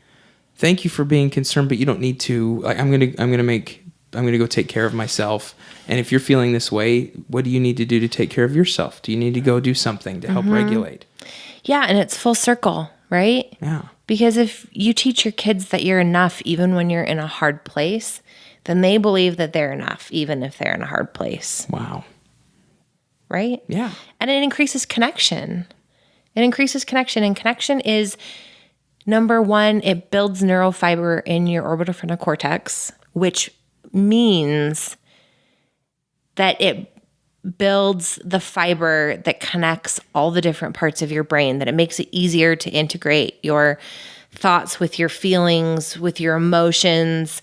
Thank you for being concerned, but you don't need to. Like, I'm gonna go take care of myself. And if you're feeling this way, what do you need to do to take care of yourself? Do you need to go do something to help regulate? Yeah, and it's full circle, right? Yeah. Because if you teach your kids that you're enough, even when you're in a hard place, then they believe that they're enough, even if they're in a hard place. Wow. Right? Yeah. And it increases connection. And connection is, number one, it builds neurofiber in your orbitofrontal cortex, which means that it builds the fiber that connects all the different parts of your brain, that it makes it easier to integrate your thoughts with your feelings, with your emotions,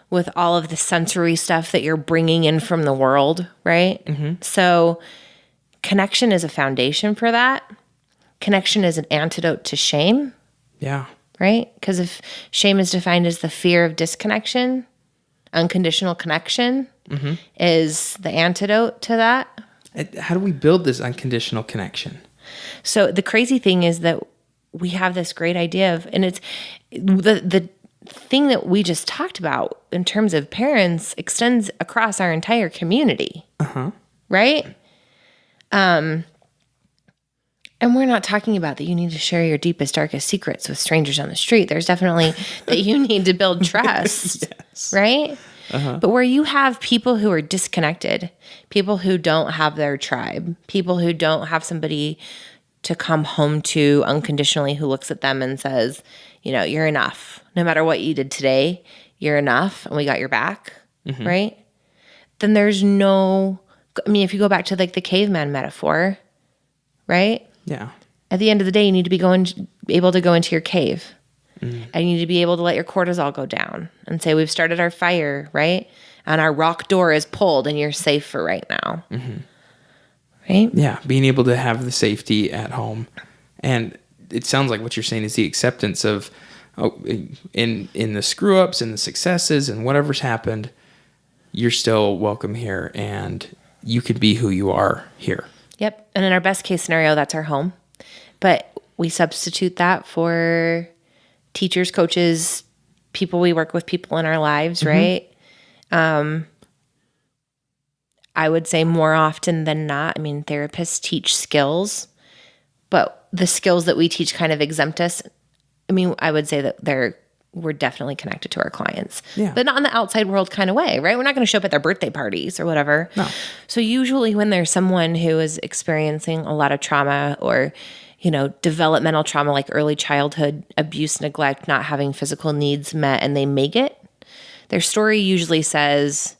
with all of the sensory stuff that you're bringing in from the world, right? So connection is a foundation for that. Connection is an antidote to shame. Yeah. Right? Because if shame is defined as the fear of disconnection, unconditional connection is the antidote to that. How do we build this unconditional connection? So the crazy thing is that we have this great idea of, and it's the thing that we just talked about in terms of parents extends across our entire community. Right? And we're not talking about that you need to share your deepest, darkest secrets with strangers on the street. There's definitely that you need to build trust, right? But where you have people who are disconnected, people who don't have their tribe, people who don't have somebody to come home to unconditionally who looks at them and says, you're enough. No matter what you did today, you're enough and we got your back, right? Then there's if you go back to like the caveman metaphor, right? Yeah. At the end of the day, you need to be able to go into your cave. And you need to be able to let your cortisol go down and say, we've started our fire, right? And our rock door is pulled and you're safe for right now. Right? Yeah. Being able to have the safety at home. And it sounds like what you're saying is the acceptance of, in the screw ups and the successes and whatever's happened, you're still welcome here and you could be who you are here. Yep. And in our best case scenario, that's our home. But we substitute that for teachers, coaches, people we work with, people in our lives, right? I would say more often than not, therapists teach skills, but the skills that we teach kind of exempt us I mean, I would say that we're definitely connected to our clients, Yeah. but not in the outside world kind of way, right? We're not going to show up at their birthday parties or whatever. No. So usually when there's someone who is experiencing a lot of trauma or, developmental trauma, like early childhood abuse, neglect, not having physical needs met, and they make it, their story usually says,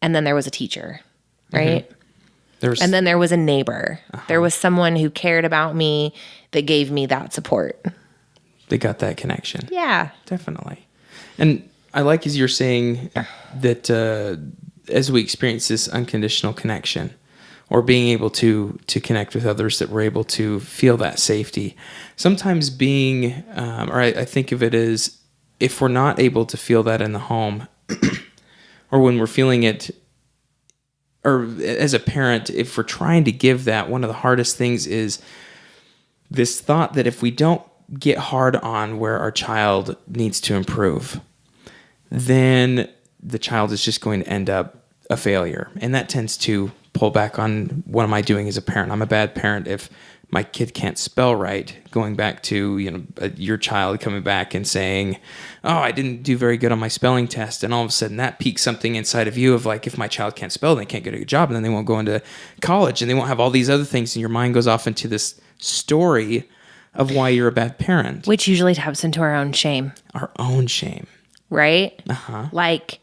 and then there was a teacher, right? And then there was a neighbor. There was someone who cared about me that gave me that support. They got that connection. Yeah. Definitely. And I like as you're saying that as we experience this unconditional connection or being able to connect with others, that we're able to feel that safety. Sometimes being, I think of it as if we're not able to feel that in the home or when we're feeling it, or as a parent, if we're trying to give that, one of the hardest things is this thought that if we don't get hard on where our child needs to improve, then the child is just going to end up a failure. And that tends to pull back on what am I doing as a parent? I'm a bad parent if my kid can't spell right, going back to your child coming back and saying, oh, I didn't do very good on my spelling test. And all of a sudden that piques something inside of you of like, if my child can't spell, they can't get a good job, and then they won't go into college and they won't have all these other things. And your mind goes off into this story of why you're a bad parent. Which usually taps into our own shame. Our own shame. Right? Uh-huh. Like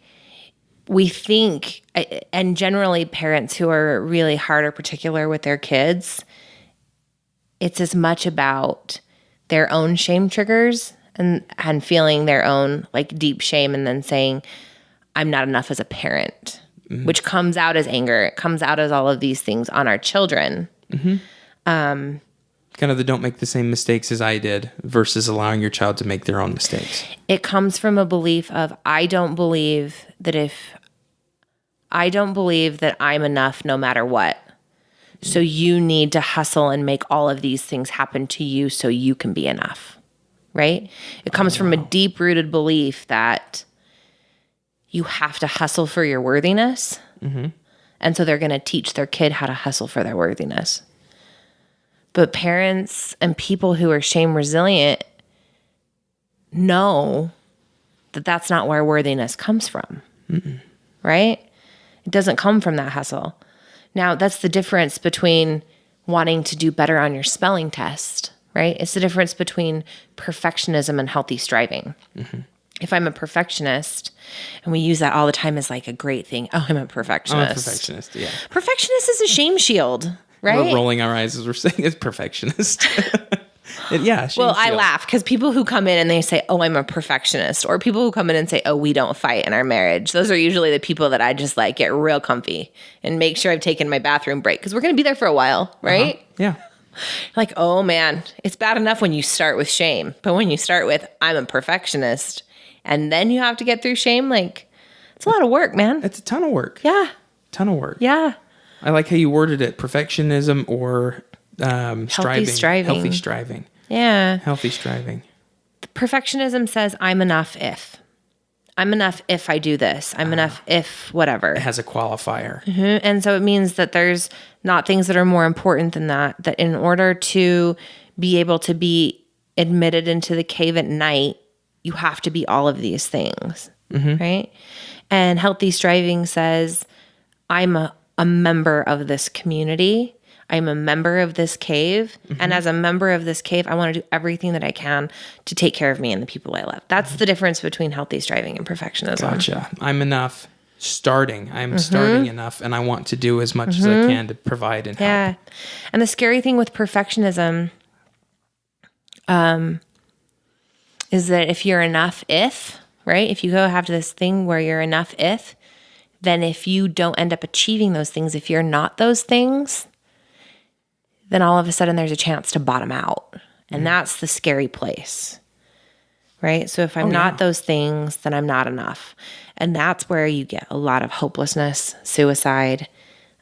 we think, and generally parents who are really hard or particular with their kids, it's as much about their own shame triggers and feeling their own like deep shame and then saying, I'm not enough as a parent, which comes out as anger. It comes out as all of these things on our children. Kind of the don't make the same mistakes as I did versus allowing your child to make their own mistakes. It comes from a belief of, I don't believe that I'm enough no matter what. So you need to hustle and make all of these things happen to you so you can be enough, right? It comes from a deep-rooted belief that you have to hustle for your worthiness. And so they're going to teach their kid how to hustle for their worthiness. But parents and people who are shame resilient know that that's not where worthiness comes from, right? It doesn't come from that hustle. Now, that's the difference between wanting to do better on your spelling test, right? It's the difference between perfectionism and healthy striving. If I'm a perfectionist, and we use that all the time as like a great thing. Oh, I'm a perfectionist. I'm a perfectionist, yeah. Perfectionist is a shame shield, right? We're rolling our eyes as we're saying it's perfectionist. Yeah. Well, I laugh because people who come in and they say, oh, I'm a perfectionist, or people who come in and say, oh, we don't fight in our marriage. Those are usually the people that I just like get real comfy and make sure I've taken my bathroom break because we're going to be there for a while, right? Yeah. Like, oh man, it's bad enough when you start with shame, but when you start with, I'm a perfectionist, and then you have to get through shame, like, it's a lot of work, man. It's a ton of work. Yeah. Ton of work. Yeah. I like how you worded it, perfectionism or striving. Healthy striving. Yeah. Healthy striving. Perfectionism says, I'm enough if. I'm enough if I do this. I'm enough if whatever. It has a qualifier. And so it means that there's not things that are more important than that, that in order to be able to be admitted into the cave at night, you have to be all of these things, right? And healthy striving says, I'm a member of this community. I'm a member of this cave. And as a member of this cave, I want to do everything that I can to take care of me and the people I love. That's the difference between healthy striving and perfectionism. Gotcha. I'm enough starting. I'm starting enough, and I want to do as much as I can to provide and help. Yeah. And the scary thing with perfectionism is that if you're enough if, right? If you go have this thing where you're enough if, then if you don't end up achieving those things, if you're not those things, then all of a sudden there's a chance to bottom out. And that's the scary place, right? So if I'm not those things, then I'm not enough. And that's where you get a lot of hopelessness, suicide.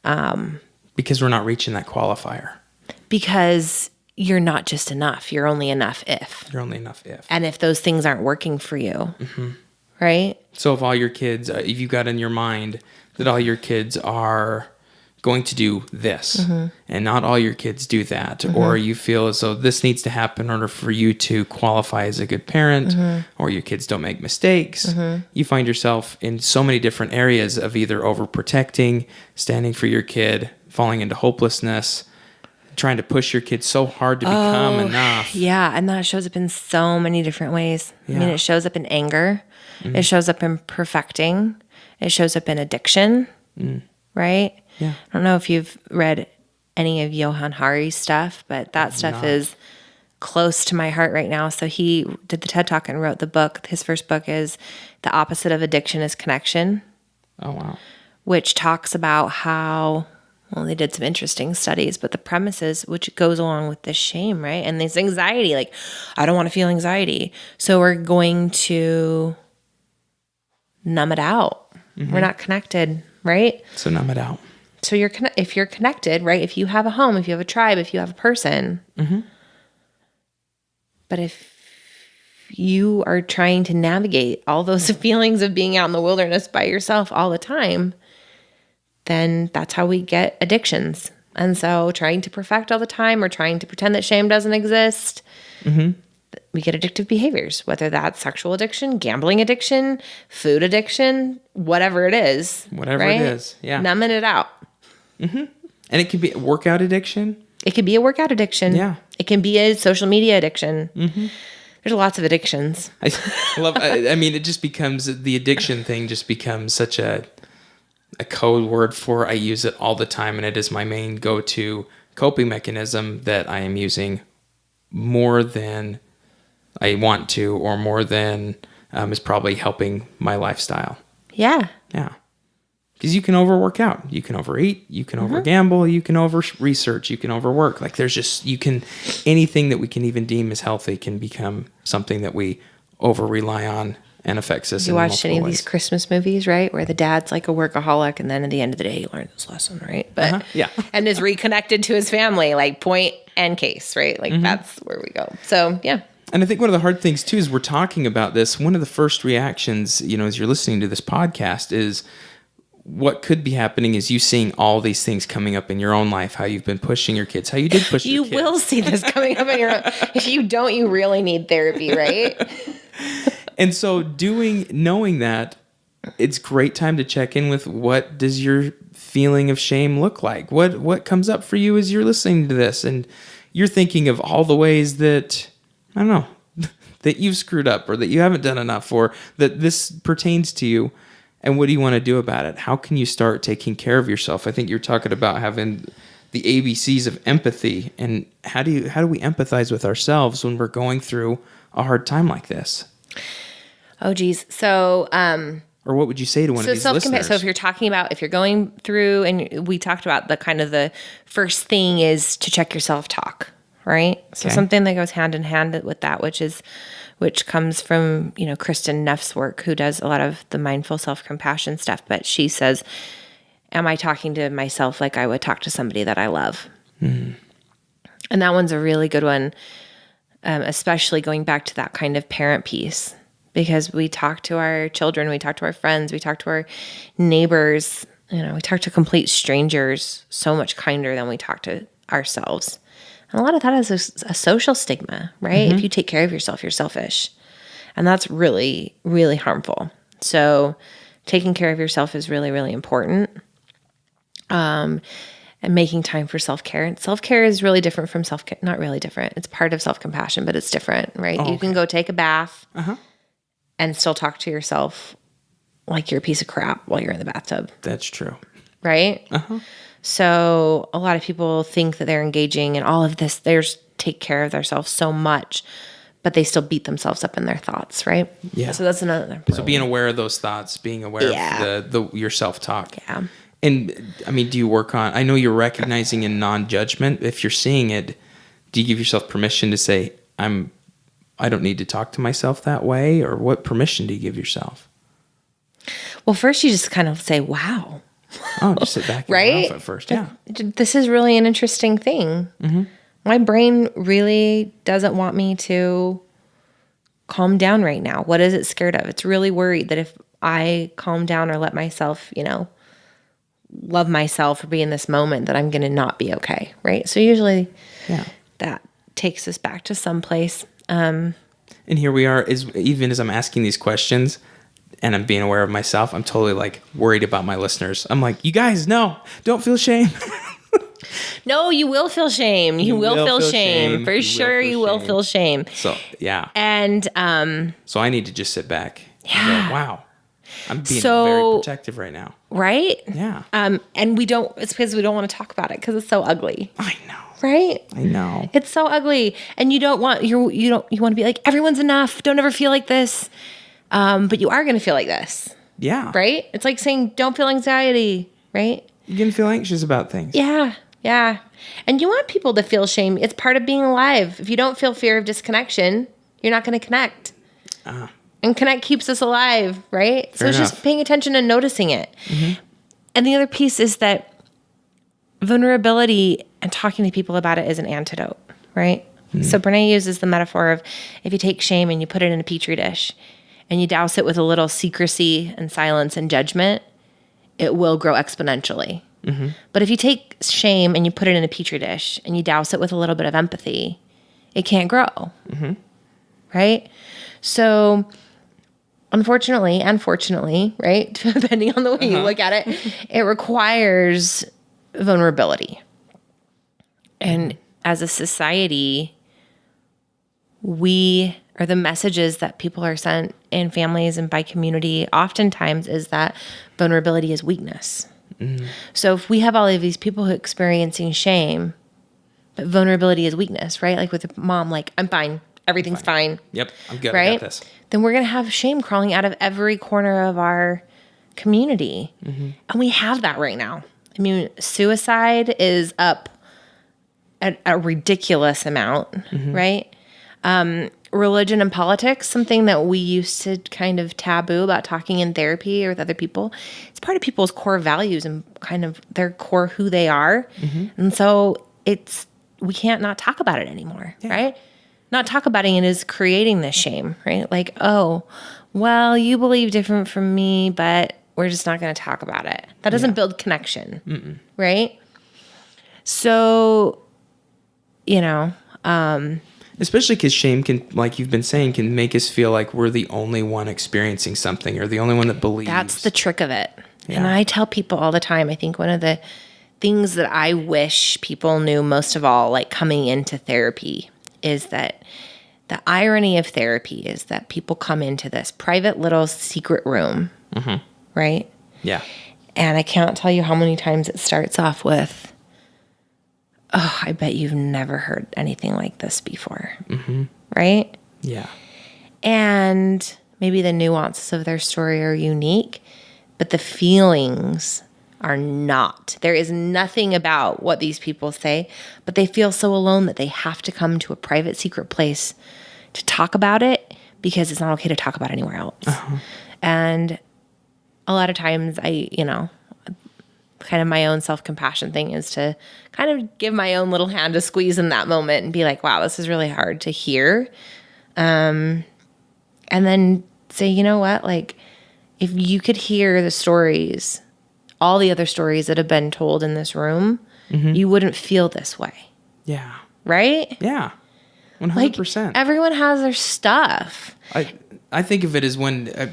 Because we're not reaching that qualifier. Because you're not just enough. You're only enough if. You're only enough if. And if those things aren't working for you, right? So if all your kids, if you've got in your mind that all your kids are going to do this, and not all your kids do that, or you feel as though this needs to happen in order for you to qualify as a good parent, or your kids don't make mistakes. You find yourself in so many different areas of either overprotecting, standing for your kid, falling into hopelessness, trying to push your kid so hard to become enough. Yeah, and that shows up in so many different ways. I mean, it shows up in anger. It shows up in perfecting. It shows up in addiction, right? Yeah. I don't know if you've read any of Yohan Hari's stuff, but that stuff is close to my heart right now. So he did the TED Talk and wrote the book. His first book is The Opposite of Addiction is Connection. Oh, wow. Which talks about how, well, they did some interesting studies, but the premises, which goes along with this shame, right? And this anxiety, like, I don't want to feel anxiety. So we're going to numb it out. We're not connected, right? So numb it out. So if you're connected, right? If you have a home, if you have a tribe, if you have a person. But if you are trying to navigate all those feelings of being out in the wilderness by yourself all the time, then that's how we get addictions. And so trying to perfect all the time or trying to pretend that shame doesn't exist, we get addictive behaviors, whether that's sexual addiction, gambling addiction, food addiction, whatever it is. Whatever right? it is, yeah. Numbing it out. And it could be a workout addiction. It could be a workout addiction. Yeah. It can be a social media addiction. There's lots of addictions. I love. I mean, it just becomes the addiction thing. Just becomes such a code word for. I use it all the time, and it is my main go-to coping mechanism that I am using more than I want to, or more than is probably helping my lifestyle. Yeah. Yeah. Because you can overwork out, you can overeat, you can overgamble, you can over-research, you can overwork. Like there's just, anything that we can even deem as healthy can become something that we over-rely on and affects us in multiple ways. You watched any of these Christmas movies, right? Where the dad's like a workaholic and then at the end of the day he learns his lesson, right? But Yeah. and is reconnected to his family, like point and case, right? Like that's where we go. So yeah. And I think one of the hard things too is we're talking about this. One of the first reactions, as you're listening to this podcast is what could be happening is you seeing all these things coming up in your own life, how you've been pushing your kids, how you did push your kids. You will see this coming up in your own. If you don't, you really need therapy, right? And so knowing that, it's great time to check in with what does your feeling of shame look like? What comes up for you as you're listening to this? And you're thinking of all the ways that, I don't know, that you've screwed up or that you haven't done enough or that this pertains to you. And what do you want to do about it? How can you start taking care of yourself? I think you're talking about having the ABCs of empathy. And how do we empathize with ourselves when we're going through a hard time like this? Oh, geez. So, or what would you say to one of these listeners? So if you're talking about, if you're going through, and we talked about the first thing is to check your self-talk, right? So something that goes hand in hand with that, which comes from, Kristin Neff's work, who does a lot of the mindful self-compassion stuff. But she says, am I talking to myself like I would talk to somebody that I love? And that one's a really good one, especially going back to that kind of parent piece. Because we talk to our children, we talk to our friends, we talk to our neighbors, we talk to complete strangers so much kinder than we talk to ourselves. And a lot of that is a social stigma, right? If you take care of yourself, you're selfish. And that's really, really harmful. So taking care of yourself is really, really important. And making time for self-care. And self-care is really different from self-care. Not really different. It's part of self-compassion, but it's different, right? You can go take a bath and still talk to yourself like you're a piece of crap while you're in the bathtub. That's true. Right? So a lot of people think that they're engaging in all of this. They take care of themselves so much, but they still beat themselves up in their thoughts, right? Yeah. So that's another. So being aware of those thoughts, being aware of your self-talk. Yeah. And I mean, do you work on, I know you're recognizing in non-judgment. If you're seeing it, do you give yourself permission to say, I don't need to talk to myself that way? Or what permission do you give yourself? Well, first you just kind of say, wow. Oh, just sit back and right? laugh at first. Yeah. This is really an interesting thing. My brain really doesn't want me to calm down right now. What is it scared of? It's really worried that if I calm down or let myself, love myself or be in this moment that I'm going to not be okay. Right. So usually that takes us back to some place. And here we are, even as I'm asking these questions and I'm being aware of myself, I'm totally like worried about my listeners. I'm like, you guys, no, don't feel shame. No, you will feel shame. You will feel shame. For sure, you will feel shame. So, yeah. And so I need to just sit back. Yeah. And go, wow. I'm being very protective right now. Right? Yeah. And it's because we don't want to talk about it because it's so ugly. I know. Right? I know. It's so ugly. And you want to be like, everyone's enough. Don't ever feel like this. But you are going to feel like this. Yeah. Right? It's like saying, don't feel anxiety. Right? You're going to feel anxious about things. Yeah. Yeah. And you want people to feel shame. It's part of being alive. If you don't feel fear of disconnection, you're not going to connect. And connect keeps us alive, right? So it's just paying attention and noticing it. Mm-hmm. And the other piece is that vulnerability and talking to people about it is an antidote, right? Mm-hmm. So Brene uses the metaphor of if you take shame and you put it in a petri dish and you douse it with a little secrecy and silence and judgment, it will grow exponentially. Mm-hmm. But if you take shame and you put it in a petri dish and you douse it with a little bit of empathy, it can't grow. Mm-hmm. Right? So unfortunately, right, depending on the way you look at it, it requires vulnerability. And as a society, the messages that people are sent in families and by community oftentimes is that vulnerability is weakness. Mm. So if we have all of these people who are experiencing shame, but vulnerability is weakness, right? Like with mom, like, I'm fine. Everything's fine. Yep, I'm good. Right? I got this. Then we're going to have shame crawling out of every corner of our community. Mm-hmm. And we have that right now. I mean, suicide is up at a ridiculous amount, right? Religion and politics, something that we used to kind of taboo about talking in therapy or with other people. It's part of people's core values and kind of their core who they are. Mm-hmm. And so we can't not talk about it anymore, right? Not talk about it is creating this shame, right? Like, oh, well, you believe different from me, but we're just not going to talk about it. That doesn't build connection, right? So, especially because shame can, like you've been saying, can make us feel like we're the only one experiencing something or the only one that believes. That's the trick of it. Yeah. And I tell people all the time, I think one of the things that I wish people knew most of all, like coming into therapy, is that the irony of therapy is that people come into this private little secret room, right? Yeah. And I can't tell you how many times it starts off with, oh, I bet you've never heard anything like this before, right? Yeah. And maybe the nuances of their story are unique, but the feelings are not. There is nothing about what these people say, but they feel so alone that they have to come to a private, secret place to talk about it because it's not okay to talk about anywhere else. And a lot of times kind of my own self-compassion thing is to kind of give my own little hand a squeeze in that moment and be like, wow, this is really hard to hear. And then say, you know what? Like, if you could hear the stories, all the other stories that have been told in this room, you wouldn't feel this way. Yeah. Right? Yeah. 100%. Like, everyone has their stuff. I think of it as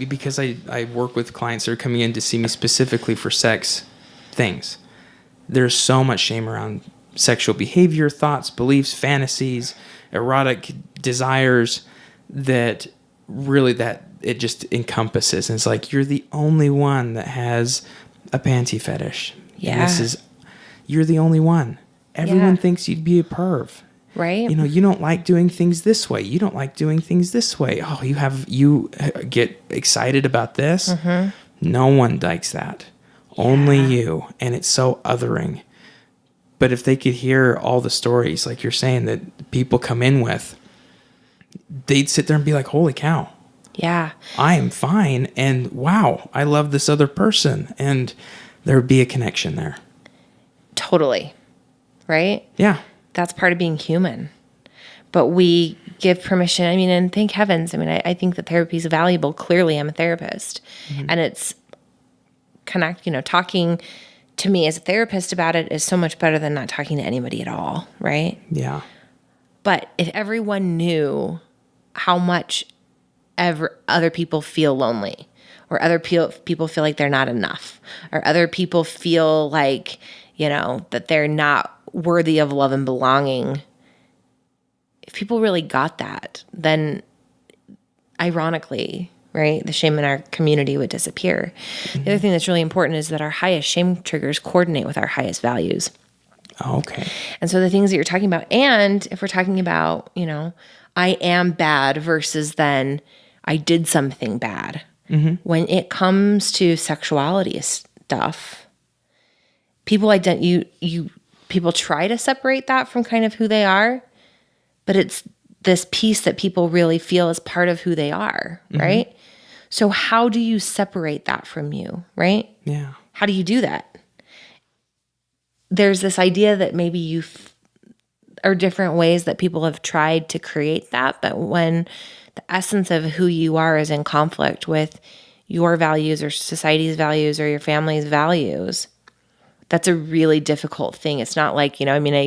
because I work with clients that are coming in to see me specifically for sex things. There's so much shame around sexual behavior, thoughts, beliefs, fantasies, erotic desires that it just encompasses. And it's like, you're the only one that has a panty fetish. Yeah. And you're the only one. Everyone thinks you'd be a perv. Right. You don't like doing things this way. You don't like doing things this way. Oh, you get excited about this. No one likes that. Only you. And it's so othering. But if they could hear all the stories, like you're saying, that people come in with, they'd sit there and be like, holy cow. Yeah. I am fine. And wow, I love this other person. And there would be a connection there. Totally. Right? Yeah. That's part of being human. But we give permission. I mean, and thank heavens. I mean, I think that therapy is valuable. Clearly, I'm a therapist. And it's talking to me as a therapist about it is so much better than not talking to anybody at all, right? Yeah. But if everyone knew how much other people feel lonely, or other people feel like they're not enough, or other people feel like, that they're not worthy of love and belonging, if people really got that, then ironically, right, the shame in our community would disappear. The other thing that's really important is that our highest shame triggers coordinate with our highest values. Oh, okay. And so the things that you're talking about, and if we're talking about, I am bad versus then I did something bad. When it comes to sexuality stuff, people people try to separate that from kind of who they are, but it's this piece that people really feel is part of who they are, right? So how do you separate that from you, right? Yeah. How do you do that? There's this idea that maybe or different ways that people have tried to create that, but when the essence of who you are is in conflict with your values or society's values or your family's values, that's a really difficult thing. It's not like,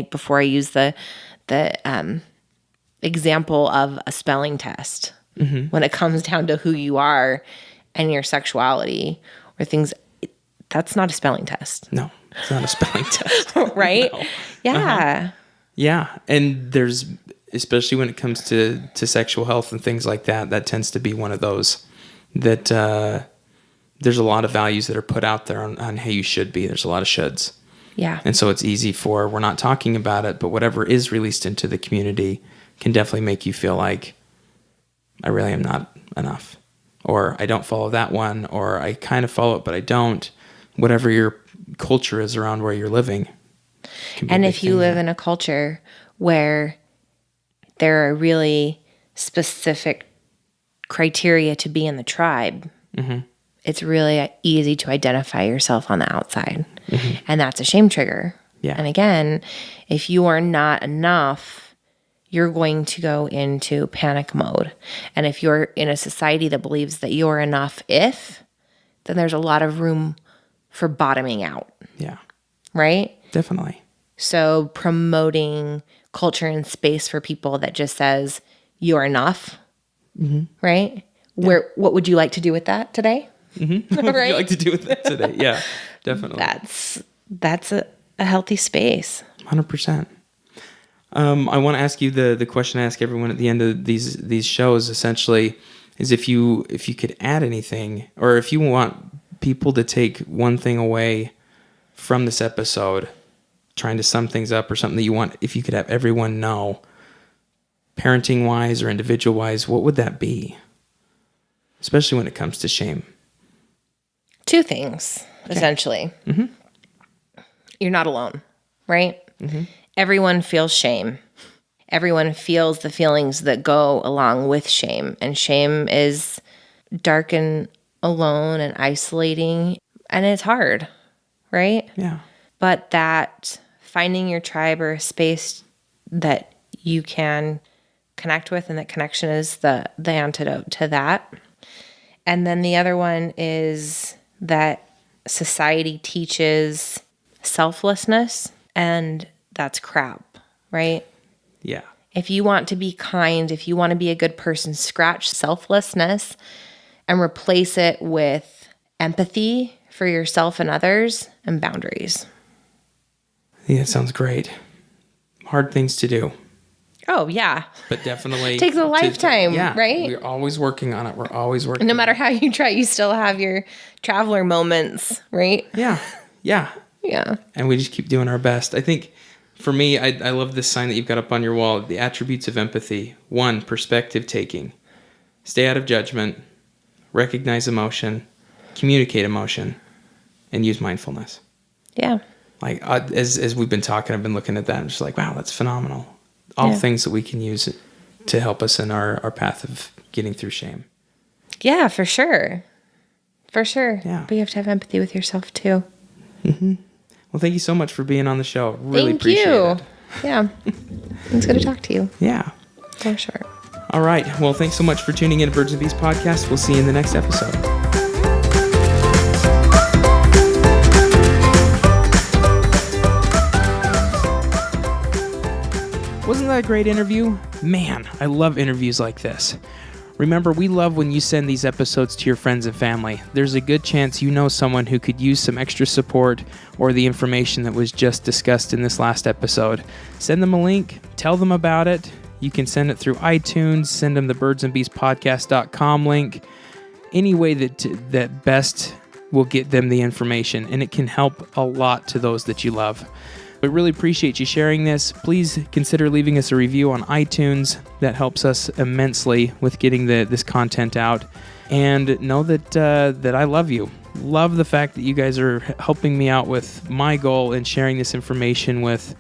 before I use the example of a spelling test, when it comes down to who you are and your sexuality or things, that's not a spelling test. No, it's not a spelling test. Right? No. Yeah. Yeah. And there's, especially when it comes to sexual health and things like that, that tends to be one of those that there's a lot of values that are put out there on how you should be. There's a lot of shoulds. Yeah. And so it's easy we're not talking about it, but whatever is released into the community can definitely make you feel like I really am not enough, or I don't follow that one, or I kind of follow it, but I don't. Whatever your culture is around where you're living. And if you live in a culture where there are really specific criteria to be in the tribe, it's really easy to identify yourself on the outside. And that's a shame trigger. Yeah. And again, if you are not enough, you're going to go into panic mode. And if you're in a society that believes that you're enough then there's a lot of room for bottoming out. Yeah. Right? Definitely. So promoting culture and space for people that just says you're enough, right? Yeah. What would you like to do with that today? What would you like to do with that today? Yeah, definitely. That's a healthy space. 100%. I want to ask you the question I ask everyone at the end of these shows. Essentially, is if you could add anything, or if you want people to take one thing away from this episode, trying to sum things up, or something that you want, if you could have everyone know, parenting wise or individual wise, what would that be? Especially when it comes to shame. Two things, essentially. You're not alone, right? Everyone feels shame. Everyone feels the feelings that go along with shame. And shame is dark and alone and isolating. And it's hard, right? Yeah. But that finding your tribe or a space that you can connect with, and that connection is the antidote to that. And then the other one is that society teaches selflessness, and that's crap, right? Yeah. If you want to be kind, if you want to be a good person, scratch selflessness and replace it with empathy for yourself and others and boundaries. Yeah, it sounds great. Hard things to do. Oh, yeah. But definitely. Takes a lifetime, right? We're always working on it. We're always working. No matter how you try, you still have your traveler moments, right? Yeah. Yeah. Yeah. And we just keep doing our best. I think for me, I love this sign that you've got up on your wall, the attributes of empathy. 1, perspective taking. Stay out of judgment, recognize emotion, communicate emotion, and use mindfulness. Yeah. Like as we've been talking, I've been looking at that and just like, wow, that's phenomenal. All things that we can use to help us in our path of getting through shame. Yeah, for sure. For sure. Yeah. But you have to have empathy with yourself too. Well, thank you so much for being on the show. Really Thank appreciate you. it. Yeah. It's good to talk to you. Yeah. For sure. All right. Well, thanks so much for tuning in to Birds and Bees podcast. We'll see you in the next episode. that a great interview? Man, I love interviews like this. Remember, we love when you send these episodes to your friends and family. There's a good chance you know someone who could use some extra support or the information that was just discussed in this last episode. Send them a link, tell them about it. You can send it through iTunes, send them the birdsandbeastpodcast.com link. Any way that best will get them the information, and it can help a lot to those that you love. We really appreciate you sharing this. Please consider leaving us a review on iTunes. That helps us immensely with getting this content out. And know that I love you. Love the fact that you guys are helping me out with my goal in sharing this information with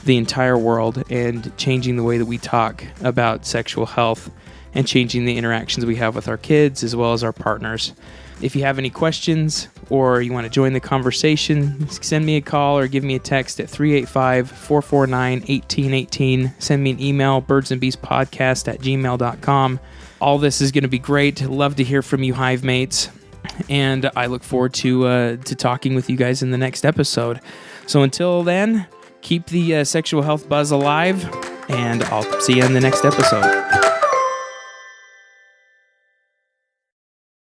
the entire world and changing the way that we talk about sexual health and changing the interactions we have with our kids as well as our partners. If you have any questions or you want to join the conversation, send me a call or give me a text at 385-449-1818. Send me an email, birdsandbeastpodcast@gmail.com. All this is going to be great. Love to hear from you, Hive mates. And I look forward to talking with you guys in the next episode. So until then, keep the sexual health buzz alive, and I'll see you in the next episode.